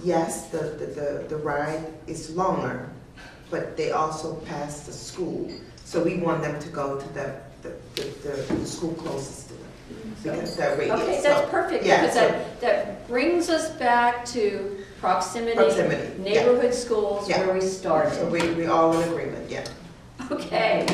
yes, the ride is longer, but they also pass the school. So we want them to go to the school closest to them, because that radius. Okay, that's perfect, yeah, because that brings us back to proximity, neighborhood schools, Yeah. where we started. So we all in agreement, yeah. Okay,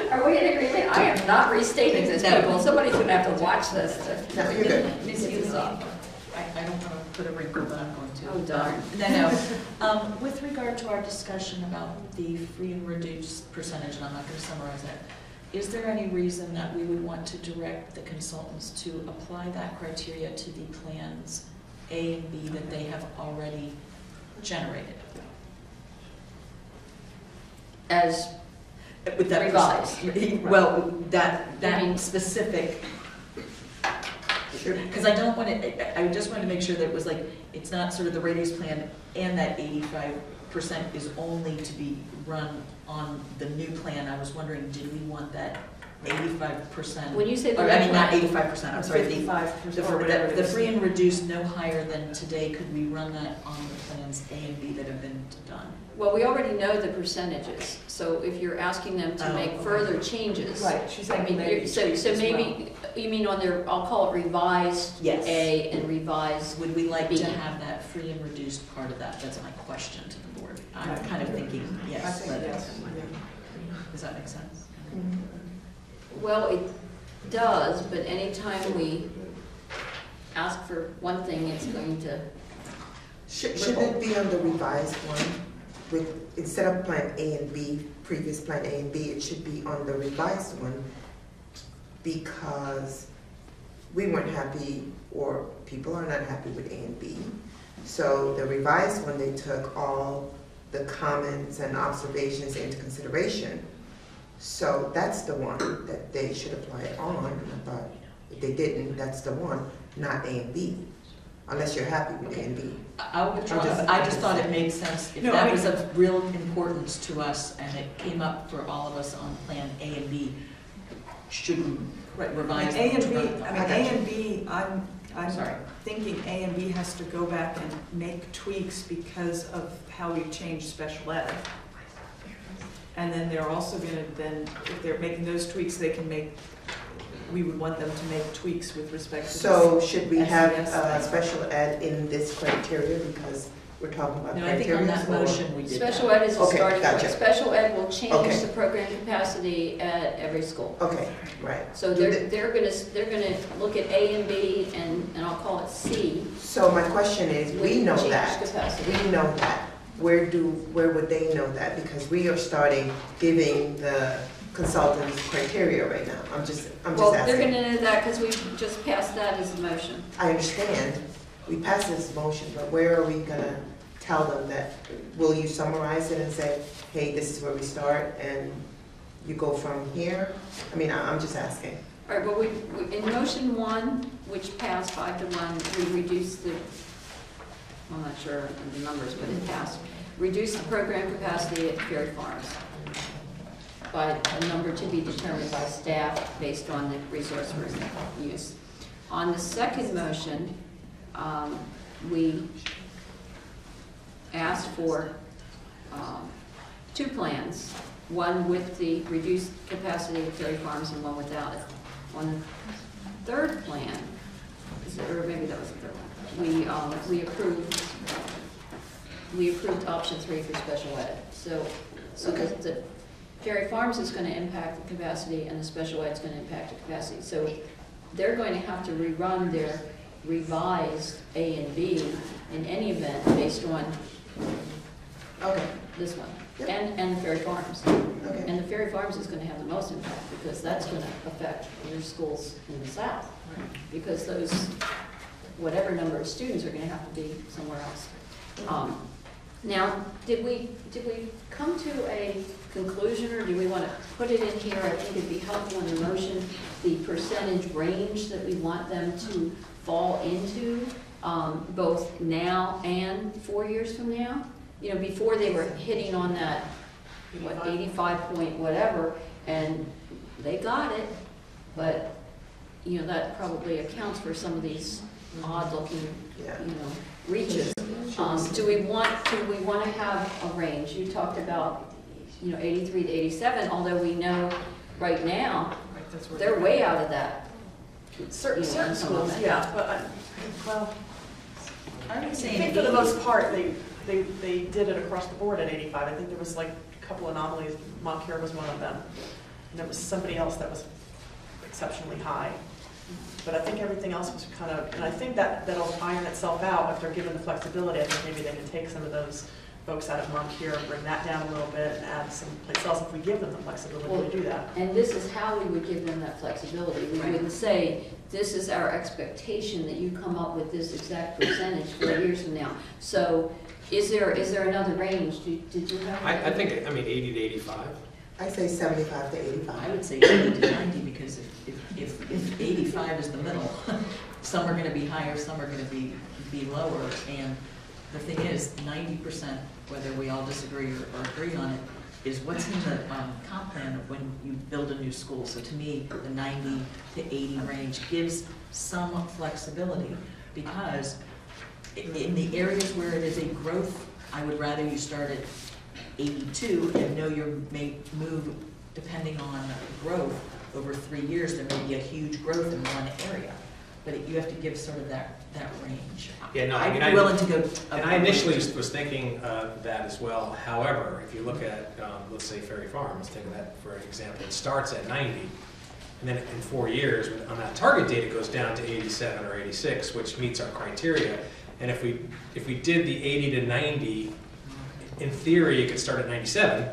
are we in agreement? I am not restating this, people. Somebody's going to have to watch this to No, you're good. Ms. Healy, I don't want to put a wrinkle, but I'm going to. Oh, darn. No. With regard to our discussion about the free and reduced percentage, and I'm not going to summarize it, is there any reason that we would want to direct the consultants to apply that criteria to the plans A and B that they have already generated? As With that revised. Well, I that mean- specific, because I don't want to, I just wanted to make sure that it was like, it's not sort of the Radius plan and that 85% is only to be run on the new plan. I was wondering, did we want that 85%? When you say the Or, I mean, not plan- 85%, I'm sorry, 55% or whatever it the is. free and reduced no higher than today, could we run that on the plans A and B that have been done? Well, we already know the percentages, so if you're asking them to Oh, make okay. further changes. Right, she's I saying mean, maybe so tweaks as maybe, you mean on their, I'll call it revised Yes. A and revised, Would we like B. to have that free and reduced part of that? That's my question to the board. I'm Right. kind of thinking, I yes. think but- yes. Does that make sense? well, it does, but anytime we ask for one thing, it's going to, Shouldn't it be on the revised one? With, instead of plan A and B, previous plan A and B, it should be on the revised one because we weren't happy, or people are not happy with A and B. So the revised one, they took all the comments and observations into consideration. So that's the one that they should apply it on. I thought if they didn't, that's the one, not A and B, unless you're happy with A and B. I'll withdraw, but I just thought it made sense, if No, I that mean- was of real importance to us and it came up for all of us on plan A and B, should we Right, revise A and them B, to I run mean, them? I got A you. and B, I'm Sorry. thinking A and B has to go back and make tweaks because of how we've changed special ed. And then they're also gonna then, if they're making those tweaks, they can make, we would want them to make tweaks with respect to. So should we have SES thing. special ed in this criteria because we're talking about No, I think criteria? on that motion we did special that. ed is a Okay, starting point. gotcha. Special ed will change Okay. the program capacity at every school. Okay, right. So they're gonna look at A and B and I'll call it C. So my question is, we know Change that, capacity. we know that. Where would they know that? Because we are starting giving the consultants criteria right now. I'm just Well, they're asking. gonna know that because we just passed that as a motion. I understand, we passed this motion, but where are we gonna tell them that? Will you summarize it and say, hey, this is where we start and you go from here? I mean, I'm just asking. All right, but we, in motion one, which passed 5-1, we reduced the, I'm not sure of the numbers, but it passed. Reduce the program capacity at Ferry Farms by a number to be determined by staff based on the resource use. On the second motion, we asked for 2 plans, one with the reduced capacity at Ferry Farms and one without it. On the third plan, or maybe that was the third one, we approved option 3 for special ed. So the Ferry Farms is going to impact the capacity and the special ed is going to impact the capacity. So they're going to have to rerun their revised A and B in any event based on Okay, this one, Yep. and the Ferry Farms. okay. And the Ferry Farms is going to have the most impact because that's going to affect your schools in the south. Because those, whatever number of students are going to have to be somewhere else. Now, did we come to a conclusion or do we want to put it in here? I think it'd be helpful in the motion, the percentage range that we want them to fall into, both now and 4 years from now. You know, before they were hitting on that, 85 point whatever, and they got it, but, you know, that probably accounts for some of these odd looking, Yeah. you know, reaches. Do we want to have a range? You talked about, you know, 83 to 87, although we know right now, Right, that's where they're way out of that. Certain you know, some of schools, it. yeah, but, well, I would I say think for the most part, they did it across the board at 85. I think there was like a couple anomalies, Montclair was one of them. And there was somebody else that was exceptionally high. But I think everything else was and I think that'll iron itself out if they're given the flexibility. I think maybe they can take some of those folks out of Monk here and bring that down a little bit and add some place else if we give them the flexibility to do that. And this is how we would give them that flexibility. We Right. wouldn't say, this is our expectation that you come up with this exact percentage 4 years from now. So is there another range? Did you have? I think, 80 to 85. I say 75 to I 85. would say 80 to 90, because if 85 is the middle, some are gonna be higher, some are gonna be lower, and the thing is, 90%, whether we all disagree or agree on it, is what's in the comp plan of when you build a new school. So to me, the 90 to 80 range gives some flexibility, because in the areas where it is a growth, I would rather you start at 82 and know you may move, depending on growth, over 3 years, there may be a huge growth in one area. But you have to give sort of that range. Yeah, no, I'd be willing to go. And I initially was thinking that as well. However, if you look at, let's say Ferry Farm, let's take that for an example. It starts at 90, and then in 4 years, on that target date, it goes down to 87 or 86, which meets our criteria. And if we did the 80 to 90, in theory, it could start at 97,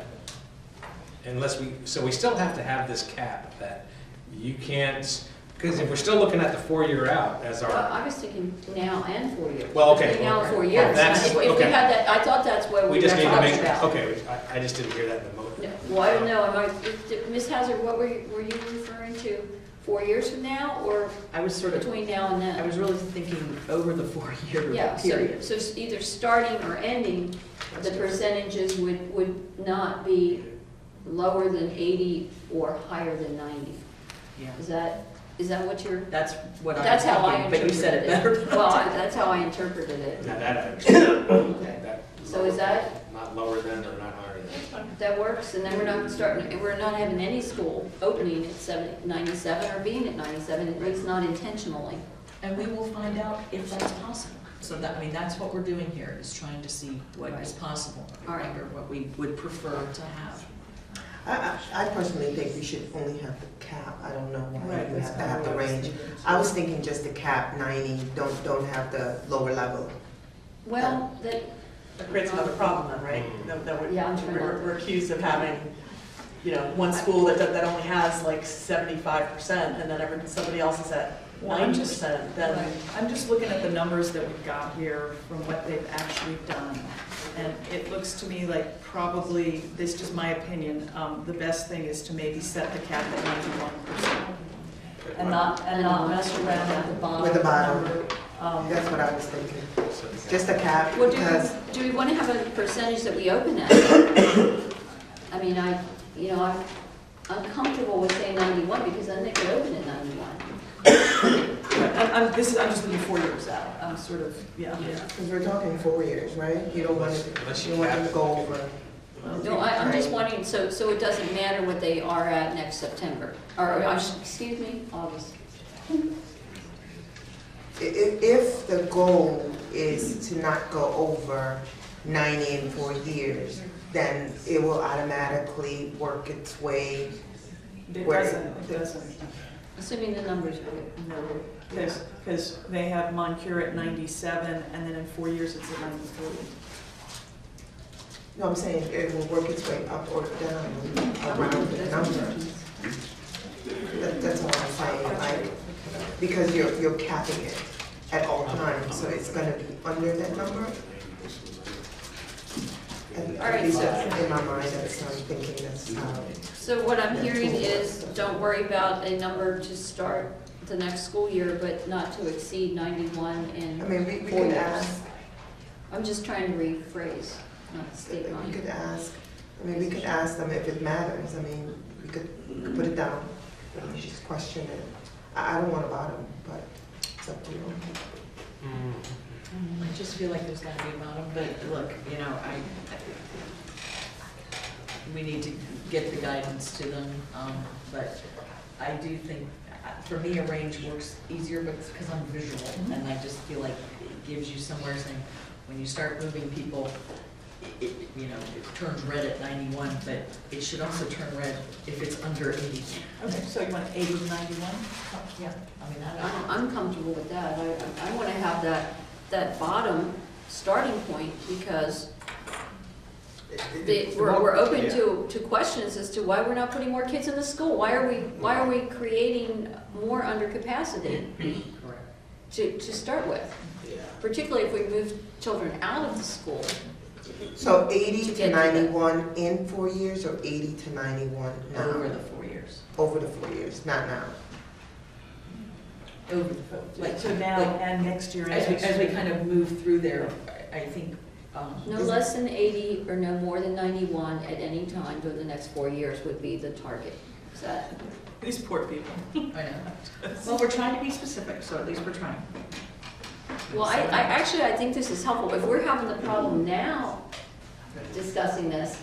so we still have to have this cap that you can't. Because if we're still looking at the 4-year out as Well, our, I was thinking now and 4 years. Well, okay. Between now and 4 Well, years. that's- If we okay. had that, I thought that's what we we were just need to talking make, about. okay, I just didn't hear that in the motion. No, well, I don't know, Ms. Hazard, what were you referring to? 4 years from now, or I was sort of, between now and I then? was really thinking over the 4-year Yeah, period. so either starting or ending, the percentages would not be lower than 80 or higher than 90. Yeah, Is that what you're? that's what I was That's how I thinking, but you said it interpreted better. Well, that's how I interpreted it. Now that I understand. Okay. That So is that, not lower than or not higher than? that works, and then we're not starting, we're not having any school opening at 97 or being at 97, at least not intentionally. And we will find out if that's possible. So that, I mean, that's what we're doing here, is trying to see what is possible, All right. or what we would prefer to have. I personally think we should only have the cap. I don't know why Right, you that's have to kinda have the what I was range. thinking. I was thinking just the cap, 90, don't have the lower level. Well, that, That creates another problem then, right? That Yeah, I'm trying to- we're accused of having, one school that only has like 75%, and then somebody else is at Well, I'm just- 90%, then. I'm just looking at the numbers that we've got here from what they've actually done. And it looks to me like probably, this is just my opinion, the best thing is to maybe set the cap at 91%. And not mess around at the bottom. With the bottom. number. That's what I was thinking. Just a cap, well, because do we want to have a percentage that we open at? I mean, I'm comfortable with saying 91 because I think we open at 91. I'm just looking 4 years out. I'm sort of, yeah. because we're talking 4 years, right? You don't want them to go over. No, I'm just wondering, so it doesn't matter what they are at next September, or, excuse me, August. If the goal is to not go over 90 in 4 years, then it will automatically work its way. It doesn't. Assuming the numbers are good. No, because they have Moncur at 97, and then in 4 years it's at 93. No, I'm saying it will work its way up or down around the number. That's all I'm saying, like, because you're capping it at all times, so it's gonna be under that number. At least that's in my mind, that's how I'm thinking, that's how. So what I'm hearing is, don't worry about a number to start the next school year, but not to exceed 91 in I mean, we 4 could years. ask, I'm just trying to rephrase, not state we mine. could ask, we could ask them if it matters, we could put it down, just question it. I don't want a bottom, but it's up to you. I just feel like there's gotta be a bottom, but look, we need to get the guidance to them, but I do think, for me, a range works easier, but it's because I'm visual, and I just feel like it gives you somewhere saying, when you start moving people, it turns red at 91, but it should also turn red if it's under 80. Okay, so you want 80 to 91? Yeah, I mean, I don't. I'm comfortable with that. I want to have that bottom starting point because we're open to questions as to why we're not putting more kids in the school. Why are we creating more under capacity to start with? Particularly if we move children out of the school. So 80 To to get to that. 91 in 4 years, or 80 to 91 now? Over the 4 years. Over the 4 years, not now. Over the, Like, so now and next year and as next we year. kind of move through there, I think, No less than 80 or no more than 91 at any time during the next 4 years would be the target. Is that? These poor people. I know. Well, we're trying to be specific, so at least we're trying. Well, I think this is helpful. If we're having the problem now discussing this,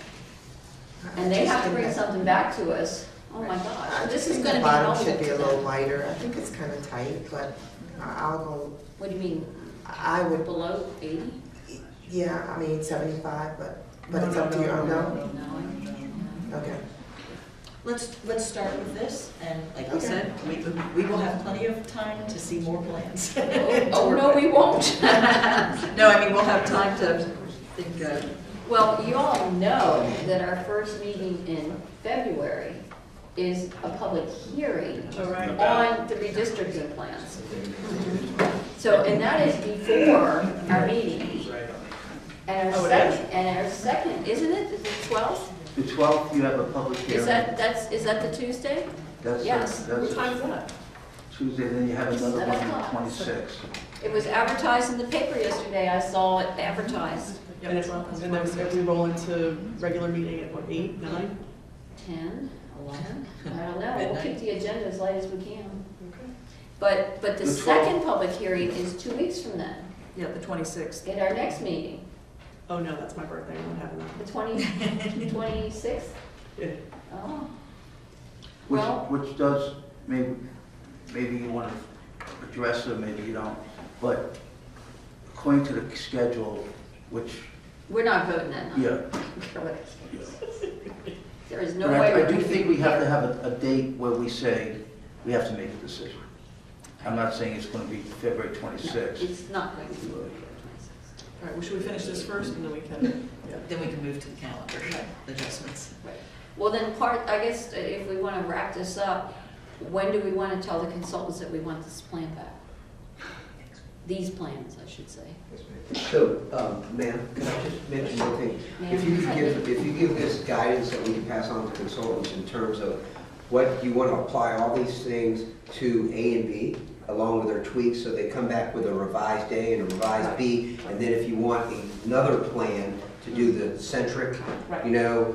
and they have to bring something back to us, oh my gosh, this is gonna be The bottom helpful should be to a little them. lighter. I think it's kind of tight, but I'll go, What do you mean, I would, below 80? yeah, I mean 75, but it's up to you. No? No. Okay. Let's start with this, and like you Okay. said, we will have plenty of time to see more plans. Oh, no, we won't. No, I mean, we'll have time to think, Well, you all know that our first meeting in February is a public hearing All right. on the redistricting plans. So, and that is before our meeting. And Oh, our it is? second, isn't it? Is it 12th? The 12th, you have a public hearing. Is that the Tuesday? That's yes. What That's time is that? Tuesday, then you have another 7 one on o'clock. the 26th. It was advertised in the paper yesterday. I saw it advertised. And then if we roll into regular meeting at what, 8, 9? 10, 11, I don't know. We'll Midnight. keep the agenda as light as we can. Okay. But the The 12th. second public hearing is 2 weeks from then, Yeah, the 26th. at our next meeting, Oh, no, that's my birthday. I'm not having that. the 26th. Yeah. Oh, Which, Well- which does, maybe you want to address it, maybe you don't, but according to the schedule, which, we're not voting that night. yeah. There is no But way I we're do going think we have to have a date where we say, we have to make a decision. I'm not saying it's going to be February 26th. It's not going to be. All right, well, should we finish this first and then we can, yeah. then we can move to the calendar adjustments. Well, then I guess if we want to wrap this up, when do we want to tell the consultants that we want this plan back? These plans, I should say. So, ma'am, can I just mention one thing? If you give this guidance that we can pass on to consultants in terms of what you want to apply all these things to A and B, along with their tweaks, so they come back with a revised A and a revised B, and then if you want another plan to do the centric, you know,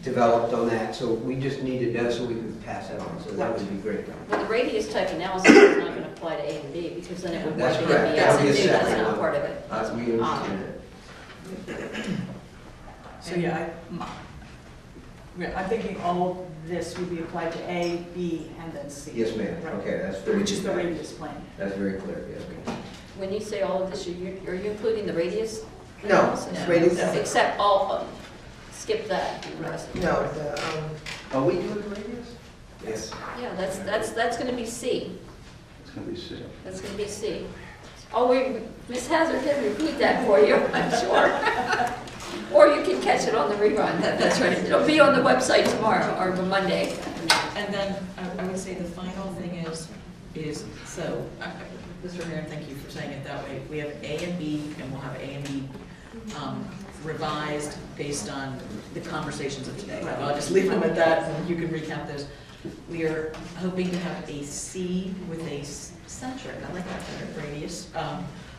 developed on that, so we just need to know so we can pass that on, so that would be great. Well, the radius type analysis is not going to apply to A and B, because then it would That's work in correct. B. That would be a That's separate not one. part of it. We understand that. So, yeah, I'm thinking all this would be applied to A, B, and then C. Yes, ma'am, Right. okay, that's very. Which is the radius plan. That's very clear, yes. When you say all of this, are you including the radius? No, analysis? radius, Except all of them. Skip that. and the rest. no, Are we doing the radius? Yes. Yeah, that's going to be C. It's going to be C. That's going to be C. Oh, Ms. Hazard can repeat that for you, I'm sure. Or you can catch it on the rerun. That's right. It'll be on the website tomorrow or Monday. And then I would say the final thing is so, Mr. Mayor, thank you for saying it that way. We have A and B, and we'll have A and B revised based on the conversations of today. I'll just leave them at that, and you can recount those. We are hoping to have a C with a centric, I like that better, radius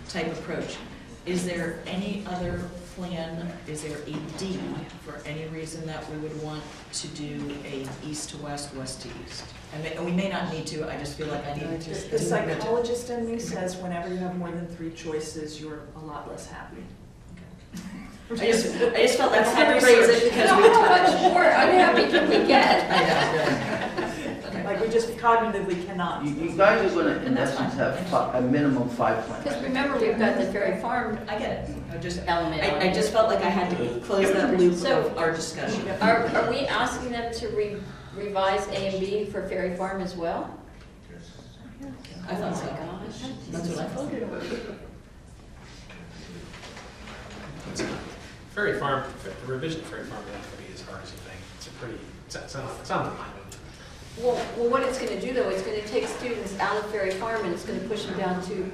type approach. Is there any other plan, is there a D for any reason that we would want to do a east to west, west to east? And we may not need to, I just feel like I need to. The psychologist in me says whenever you have more than 3 choices, you're a lot less happy. I just felt like I That's had to the phrase research. it because How much more unhappy can we get? I know. Like, we just cognitively cannot. You guys are going to, in And that's essence, fine. have a minimum 5 Because plans. remember, we've got the Ferry Farm I get it. element on I it. just felt like I had to close that loop So- of our discussion. Are we asking them to revise A and B for Ferry Farm as well? I thought Oh so. my gosh. That's what I thought. Ferry Farm, the revision of Ferry Farm is not going to be as hard as you think. It's on the line. Well, what it's gonna do though, it's gonna take students out of Ferry Farm and it's gonna push them down to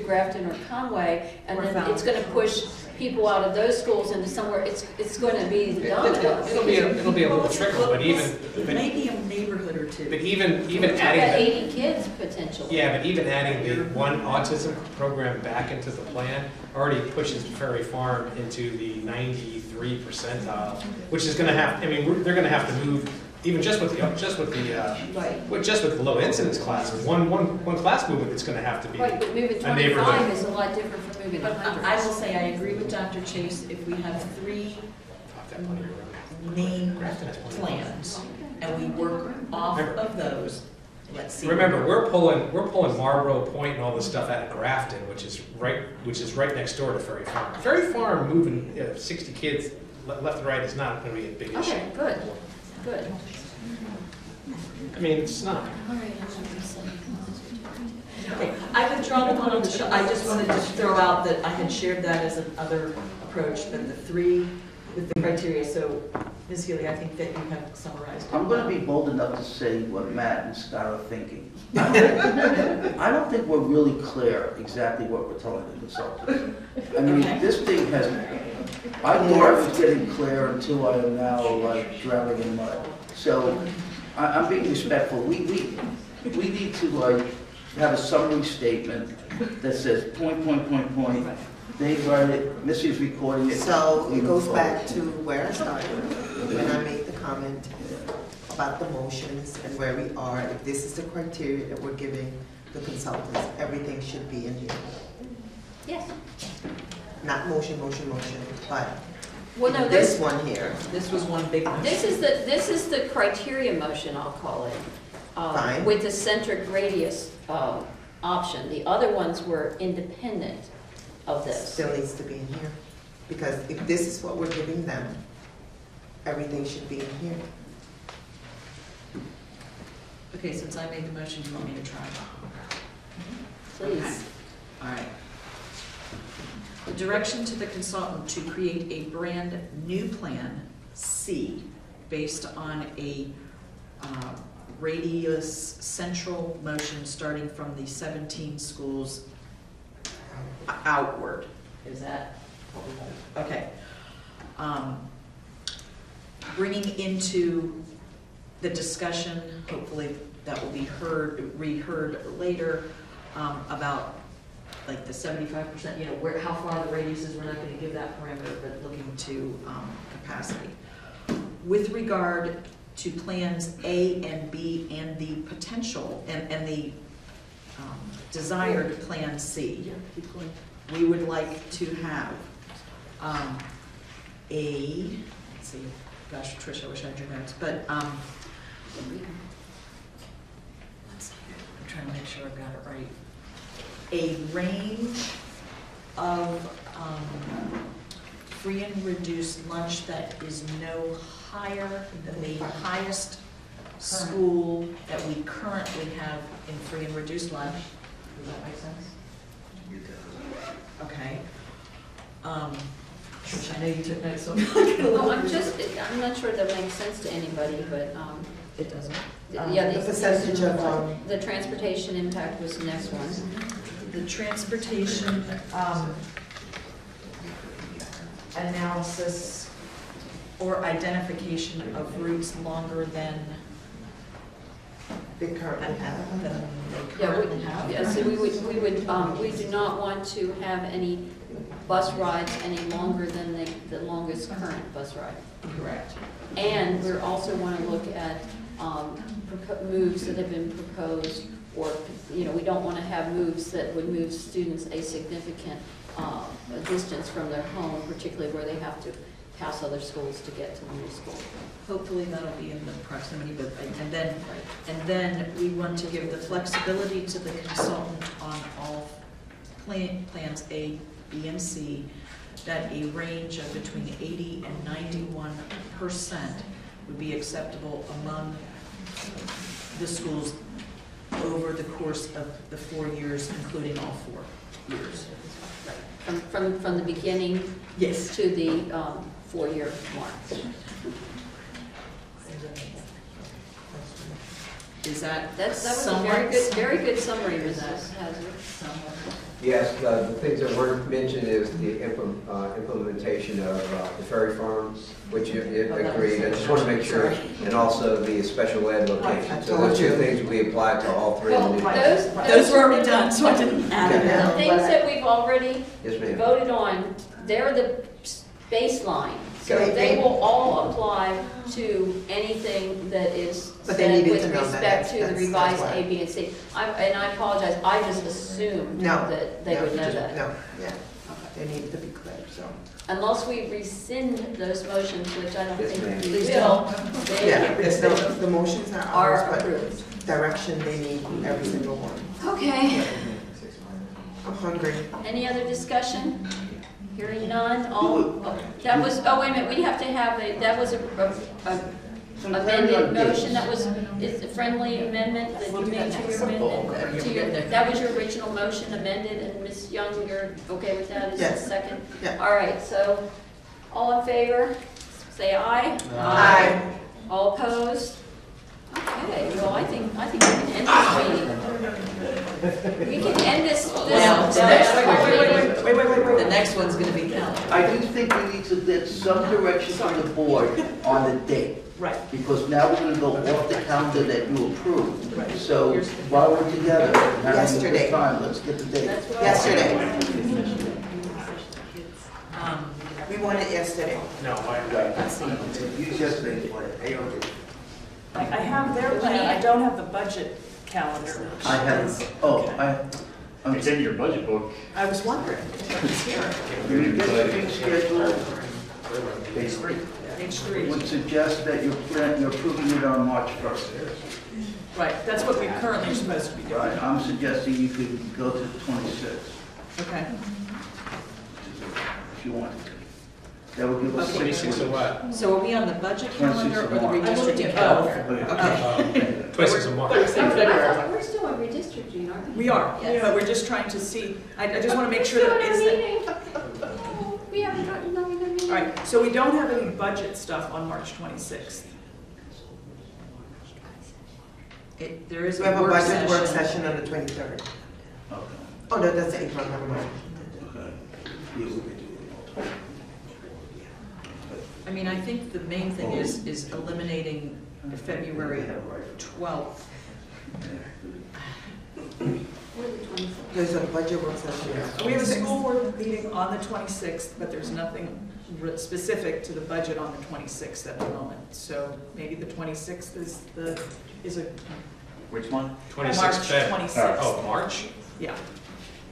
Grafton or Conway, and then it's gonna push people out of those schools into somewhere, it's gonna be the domino. It'll be a little trickle, but Maybe a neighborhood or two. But even We're talking adding about the, 80 kids potentially. yeah, but even adding the one autism program back into the plan already pushes Ferry Farm into the 93 percentile, which is going to have. I mean, they're going to have to move even just with the low incidence classes. One class movement that's going to have to be Right, but moving a neighborhood. 25 is a lot different from moving But 100. I will say, I agree with Dr. Chase, if we have 3 named plans, and we work off of those, let's see. Remember, we're pulling Marlboro Point and all this stuff out of Grafton, which is right next door to Ferry Farm. Ferry Farm moving 60 kids left and right is not going to be a big issue. Okay, good. I mean, it's not. All right, I'm gonna say. Okay, I withdraw the one on the, I just wanted to throw out that I had shared that as another approach, but the 3 with the criteria, so Ms. Healy, I think that you have summarized. I'm going to be bold enough to say what Matt and Scott are thinking. I don't think we're really clear exactly what we're telling the consultants. I mean, this thing has, I thought I was getting clear until I am now like drowning in mud. So I'm being respectful. We need to like have a summary statement that says point. They write it, Missy's recording it. So it goes back to where I started, when I made the comment about the motions and where we are. If this is the criteria that we're giving the consultants, everything should be in here. Yes. Not motion, but Well, no, this one here. This was one big one. This is the criteria motion, I'll call it. Fine. With the centric radius option. The other ones were independent of this. Still needs to be in here. Because if this is what we're giving them, everything should be in here. Okay, since I made the motion, do you want me to try? Please. All right. The direction to the consultant to create a brand new plan, C, based on a radius central motion starting from the 17 schools outward. Is that what we want? Okay. Bringing into the discussion, hopefully that will be reheard later, about like the 75%, you know, how far the radius is, we're not going to give that parameter, but looking to capacity. With regard to plans A and B and the potential and the desired plan C, we would like to have let's see, gosh, Trish, I wish I had your notes, but I'm trying to make sure I've got it right. A range of free and reduced lunch that is no higher than the highest school that we currently have in free and reduced lunch. Does that make sense? Okay. Trish, I know you took notes, so I'm not gonna Well, let I'm you- I'm not sure that makes sense to anybody, but, It doesn't. yeah. The percentage of, the transportation impact was the next one. The transportation analysis or identification of routes longer than they currently have. they Yeah, currently have. Yeah, so we do not want to have any bus rides any longer than the longest current bus ride. Correct. And we also want to look at moves that have been proposed, or, you know, we don't want to have moves that would move students a significant distance from their home, particularly where they have to pass other schools to get to the new school. Hopefully that'll be in the proximity, but, and then we want to give the flexibility to the consultant on all plans A, B, and C, that a range of between 80 and 91% would be acceptable among the schools over the course of the 4 years, including all 4. years. From the beginning Yes. to the 4-year mark. Is that That was a somewhat? very good summary, Mrs. Hazard. Yes, the things that weren't mentioned is the implementation of the ferry farms, which you agreed. I just want to make sure, and also the special ed location. So those two things will be applied to all three of the new. Those were already done, so I didn't add it The now. things that we've already Yes, ma'am. voted on, they're the baseline. So Okay. they will all apply to anything that is But they said needed with to know that. respect to the That's revised why. A, B, and C. And I apologize, I just assumed No, that they would know that. No, yeah, they need to be clear, so. Unless we rescind those motions, which I don't Yes, think ma'am. we Please will, they Yeah, the motions are are ours, but approved. direction, they need every single one. Okay, I'm hungry. any other discussion? Hearing none, that was, oh, wait a minute, we have to have that was a amended motion, that was, it's a friendly amendment that you made to your amendment, that was your original motion amended, and Ms. Young, you're okay with that, is the Yes. second? Yeah. All right, so, all in favor, say aye. Aye. All opposed? Okay, well, I think we can end this meeting. We can end this. Now, the next, wait. The next one's gonna be calendar. I do think we need to get some direction from the board on the date. Right. Because now we're gonna go off the calendar that you approved. Right. So while we're together, and having a Yesterday. good time, let's get the date. That's what- Yesterday, We won it yesterday. No, Use yesterday's plan. I have their plan, I don't have the budget calendar. I have, It's in your budget book. I was wondering, it's here. Your districting schedule Page 3. Page 3. would suggest that you're approving it on March 1st. Right, that's what we currently are supposed to be doing. Right, I'm suggesting you could go to the 26th, Okay. if you want. That would give us 26 of what? So are we on the budget 26 calendar or of the March. redistricting calendar? 26 of March. I thought we're still on redistricting, aren't we? We are, Yes. but we're just trying to see, I just want to make sure We're that still is in our that. meeting. Oh, we haven't gotten done with our meeting. All right, so we don't have any budget stuff on March 26th. There is we a have a work budget work session. session on the 23rd. Okay. Oh, no, that's April, never mind. Okay. Yeah, we could do it. I mean, I think the main thing is eliminating February 12th. There's a budget work session. We have a school board meeting on the 26th, but there's nothing specific to the budget on the 26th at the moment. So maybe the 26th is a Which one? 26 March Feb. 26th. Oh, March? Yeah.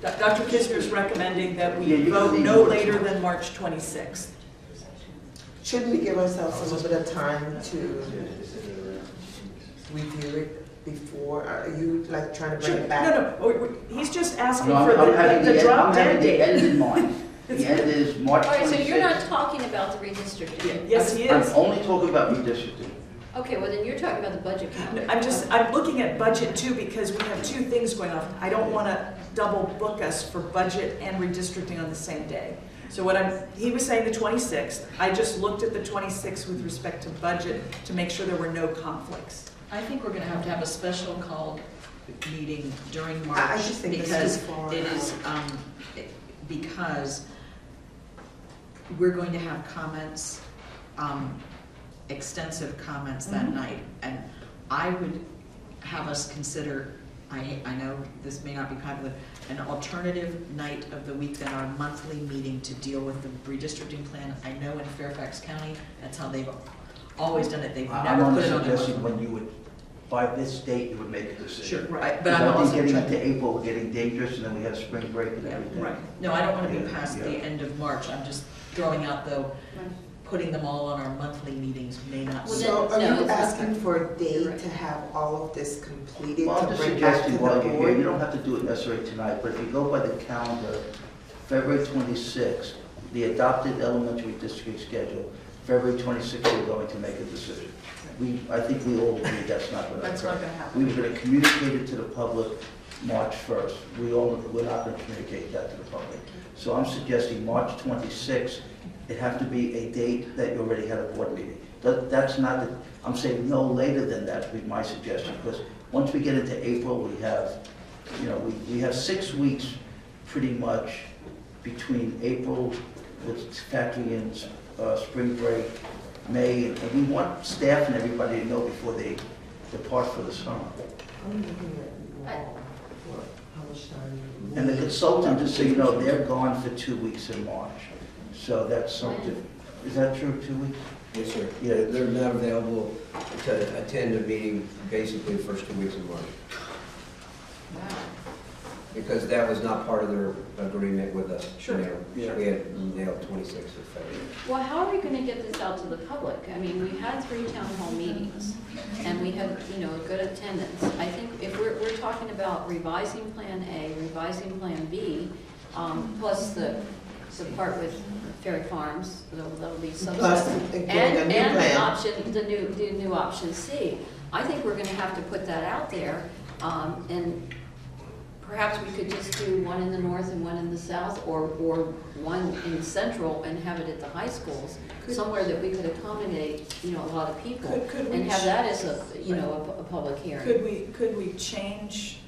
Dr. Kisner's recommending that Yeah, we you vote can no leave it. later than March 26th. Shouldn't we give ourselves a little bit of time to review it before? Are you like trying to bring it back? No, he's just asking No, for I'm having the drop I'm dead having the date. end in mind. The end is March All right, 26th. so you're not talking about the redistricting? Yes, he I'm is. only talking about redistricting. Okay, well then you're talking about the budget calendar. I'm looking at budget too, because we have two things going on. I don't want to double book us for budget and redistricting on the same day. So he was saying the 26th. I just looked at the 26th with respect to budget to make sure there were no conflicts. I think we're going to have a special called meeting during March. I just think this is far It is, because we're going to have comments, extensive comments that night. And I would have us consider, I know this may not be popular, an alternative night of the week than our monthly meeting to deal with the redistricting plan. I know in Fairfax County, that's how they've always done it. They've I'm never only put it on their suggesting monthly. when you would, by this date, you would make a decision. Sure, right, but Because I'm I also think getting trying into April, we're getting dangerous, and then we have spring break and everything. Right, no, I don't want to be past the Yeah. end of March. I'm just throwing out, though, putting them all on our monthly meetings may not. Well, be- So are No, you it's not asking that. for a You're date right. to have all of this completed Well, I'm to just bring back to suggesting the while you're here, you board? don't have to do it necessarily tonight, but if you go by the calendar, February 26th, the adopted elementary district schedule, February 26th, we're going to make a decision. I think we all agree that's not going to That's occur. not going to happen. We were going to communicate it to the public March 1st. We're not going to communicate that to the public. So I'm suggesting March 26th, it have to be a date that you already had a board meeting. That's not, I'm saying no later than that would be my suggestion, because once we get into April, we have, we have 6 weeks pretty much between April, with factoring in spring break, May, and we want staff and everybody to know before they depart for the summer. I'm looking at how much time. And the consultant, just so you know, they're gone for 2 weeks in March. So that's something, is that true, 2 weeks? Yes, sir. Yeah, they're not available to attend a meeting basically the first 2 weeks of March. Wow. Because that was not part of their agreement with us. Sure. We had nailed 26th of February. Well, how are we going to get this out to the public? I mean, we had 3 town hall meetings, and we had, a good attendance. I think if we're talking about revising Plan A, revising Plan B, plus the part with Ferry Farms, that'll be Plus, subset, including and a new the plan. option, the new option C. I think we're going to have to put that out there, and perhaps we could just do one in the north and one in the south, or one in central and have it at the high schools, somewhere that we could accommodate, a lot of people, Could we and have that as a public hearing. Could we change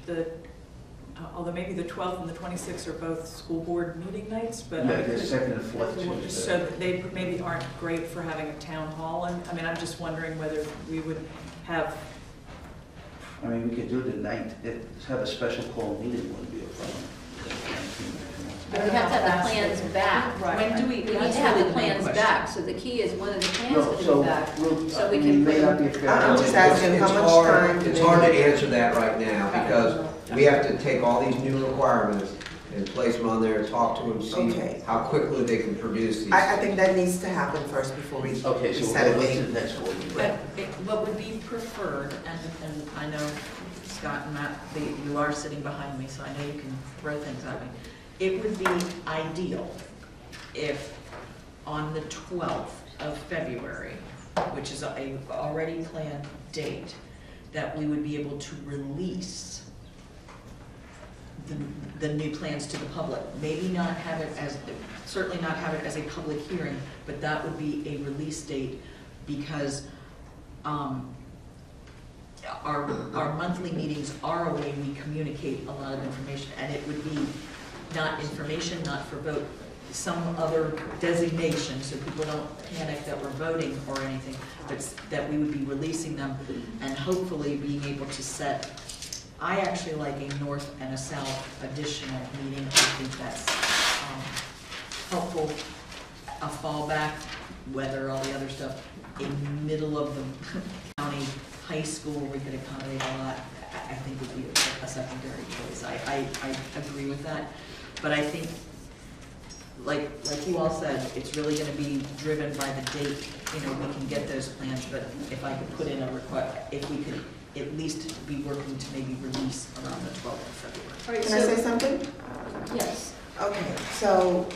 although maybe the 12th and the 26th are both school board meeting nights, but Yeah, the second and fourth Tuesday. so that they maybe aren't great for having a town hall, and I mean, I'm just wondering whether we would have. I mean, we could do the 9th, have a special call meeting, wouldn't be a problem. But we have to have the plans back. Right. When do we? We need to have the plans back, so the key is one of the plans No, to so, be back, so we I can mean, may not put. be a fair. I'm just asking how much time. It's hard to answer that right now because we have to take all these new requirements and place them on there, talk to them, see Okay. how quickly they can produce these. I think that needs to happen first before we Okay, so set a we'll go to date. the next one. What would be preferred, and I know Scott and Matt, you are sitting behind me, so I know you can throw things at me. It would be ideal if on the 12th of February, which is a already planned date, that we would be able to release the new plans to the public. Maybe not have it as, certainly not have it as a public hearing, but that would be a release date because our monthly meetings are a way we communicate a lot of information, and it would be not information, not for vote, some other designation, so people don't panic that we're voting or anything, but that we would be releasing them and hopefully being able to set. I actually like a north and a south additional meeting. I think that's helpful, a fallback, whether all the other stuff in middle of the county high school where we could accommodate a lot, I think would be a secondary choice. I agree with that, but I think, like you all said, it's really going to be driven by the date. We can get those plans, but if I could put in a request, if we could at least be working to maybe release around the 12th of February. Can I say something? Yes. Okay, so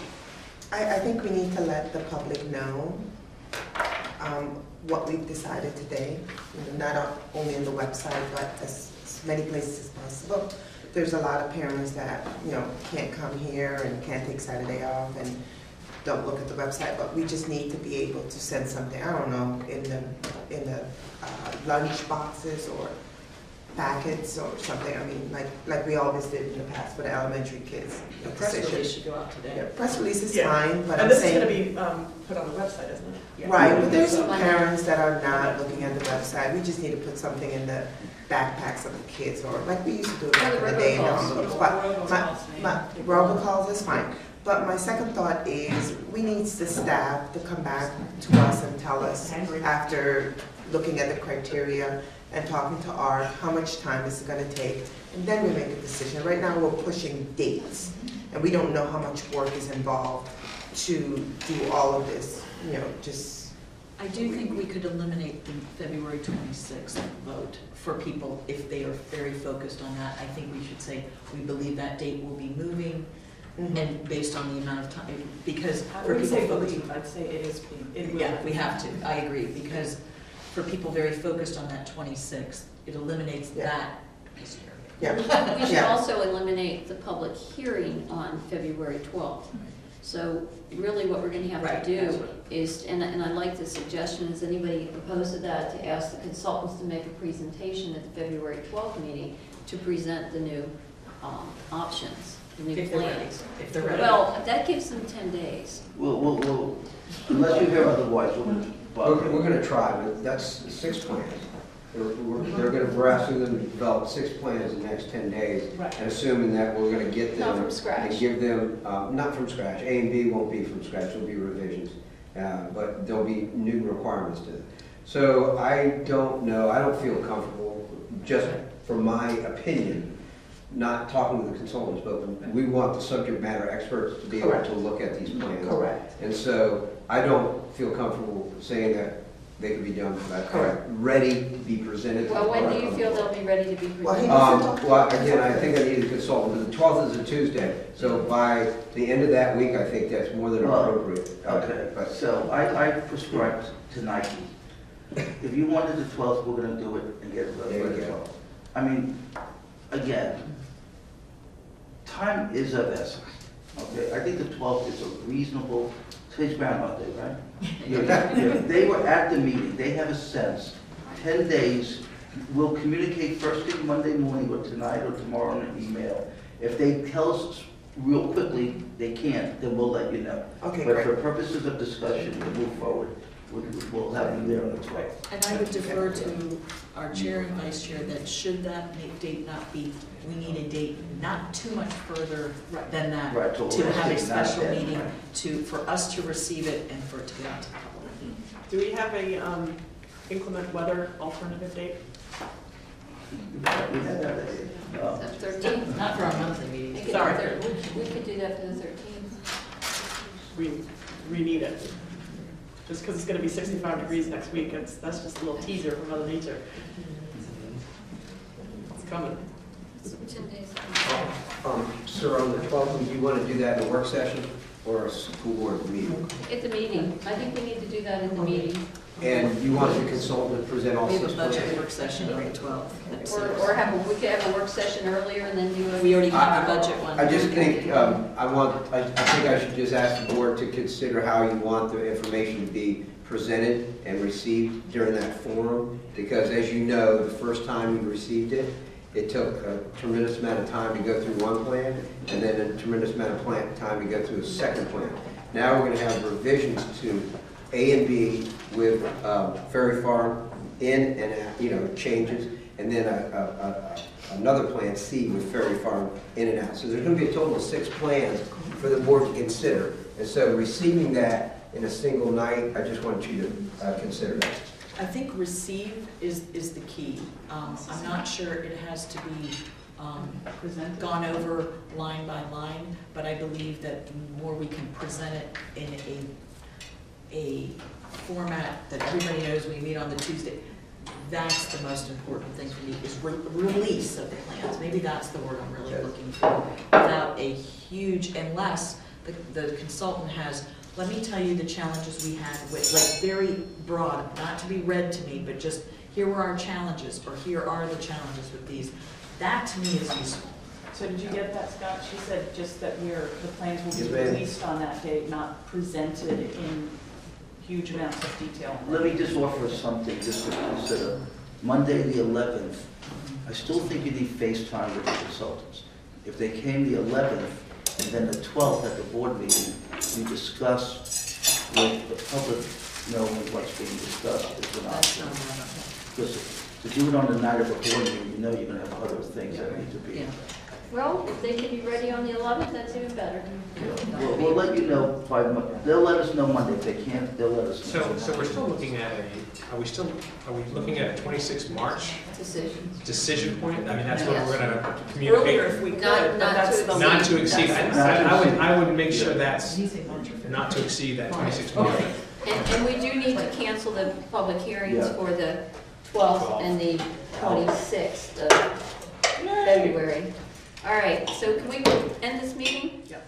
I think we need to let the public know what we've decided today, not only on the website, but as many places as possible. There's a lot of parents that, can't come here and can't take Saturday off and don't look at the website, but we just need to be able to send something, I don't know, in the lunch boxes or packets or something. I mean, like we always did in the past for the elementary kids. The press release should go out today. Yeah, press release is Yeah. fine, but And I'm this is saying. gonna be put on the website, isn't it? Yeah. Right, but there's some parents that are not looking at the website. We just need to put something in the backpacks of the kids, or like we used to do it back in the day in the envelopes. But my robocalls is fine. But my second thought is, we need the staff to come back to us and tell us, after looking at the criteria and talking to Art, how much time is it gonna take, and then we make a decision. Right now, we're pushing dates, and we don't know how much work is involved to do all of this, just. I do think we could eliminate the February 26th vote for people if they are very focused on that. I think we should say, we believe that date will be moving, and based on the amount of time, because I for wouldn't people say focused. believe, I'd say it is being, Yeah, we have to, I agree, because for people very focused on that 26th, it eliminates Yeah. that Yeah. We should Yeah. also eliminate the public hearing on February 12th. So really what we're going to have Right, to that's do is, and I like the suggestion, is anybody opposed to that, to ask the consultants to make a presentation at the February 12th meeting to present the new options, the new If they're ready. plans. If they're ready. Well, that gives them 10 days. We'll, unless you hear otherwise, We're gonna try, but that's 6 plans. They're gonna, we're asking them to develop 6 plans in the next 10 days. Right. And assuming that we're gonna get them. Not from scratch. And give them, not from scratch, A and B won't be from scratch, there'll be revisions. But there'll be new requirements to it. So I don't know, I don't feel comfortable, just from my opinion, not talking to the consultants, but we want the subject matter experts to be able Correct. to look at these plans. Correct. And so I don't feel comfortable saying that they could be done, Correct. ready to be presented. Well, when do you feel they'll be ready to be Well, he presented? doesn't talk Well, about again, I think I need a consultant. The 12th is a Tuesday, so by the end of that week, I think that's more than Well, appropriate. Okay, But so I prescribed to Nike. If you wanted the 12th, we're gonna do it and get it There you ready. go. I mean, again, time is of essence, okay? I think the 12th is a reasonable, today's Groundhog Day, right? They were at the meeting, they have a sense, 10 days, we'll communicate first thing Monday morning or tonight or tomorrow in an email. If they tell us real quickly they can't, then we'll let you know. Okay, But great. for purposes of discussion, to move forward, we'll have you there on the 12th. And I would defer to our chair and vice chair that should that date not be, we need a date not too much further than that Right, so to we'll have a say not special then, meeting right. for us to receive it and for it to go out to the public. Do we have a inclement weather alternative date? We had that, The 13th? Not for our monthly We meeting. could- Sorry. We could do that for the 13th. We need it. Just because it's going to be 65 degrees next week, that's just a little teaser from Mother Nature. It's coming. 10 days. Sir, on the 12th, would you want to do that in a work session or a school board meeting? At the meeting. I think we need to do that in the meeting. And you want the consultant to present all We have 6 a plans? budget work session on the 12th. at six. Or we could have a work session earlier and then do a. We already have a budget one. I just think, I think I should just ask the board to consider how you want the information to be presented and received during that forum, because as you know, the first time you received it, it took a tremendous amount of time to go through one plan, and then a tremendous amount of time to go through a second plan. Now we're going to have revisions to A and B with Ferry Farm in and out, changes, and then another plan, C, with Ferry Farm in and out. So there's going to be a total of 6 plans for the board to consider. And so receiving that in a single night, I just want you to consider that. I think receive is the key. I'm not sure it has to be gone over line by line, but I believe that the more we can present it in a format that everybody knows we meet on the Tuesday, that's the most important thing for me, is release of the plans. Maybe that's the word I'm really looking for, without a huge, unless the consultant has, let me tell you the challenges we had with, like, very broad, not to be read to me, but just here were our challenges, or here are the challenges with these. That to me is useful. So did you get that, Scott? She said just that the plans will Yes, be ma'am. released on that date, not presented in huge amounts of detail. Let me just offer something just to consider. Monday, the 11th, I still think you need FaceTime with the consultants. If they came the 11th, and then the 12th at the board meeting, you discuss with the public knowing what's being discussed is an That's option. not what Because to do it on the night of a board meeting, you know you're going to have other things that need to I'm, be. yeah. Well, if they can be ready on the 11th, that's even better. We'll let you know they'll let us know Monday. If they can't, they'll let us know. So we're still looking at are we looking at a 26 March Decisions. decision point? I mean, that's what Yes. we're going to Earlier communicate. if we could, Not- but not that's to the. Not to exceed, That's- I would make sure that's He's a bunch of- not to exceed that 26 March. Okay. And we do need to cancel the public hearings Yeah. for the 12th and the 26th of February. All right, so can we end this meeting? Yep.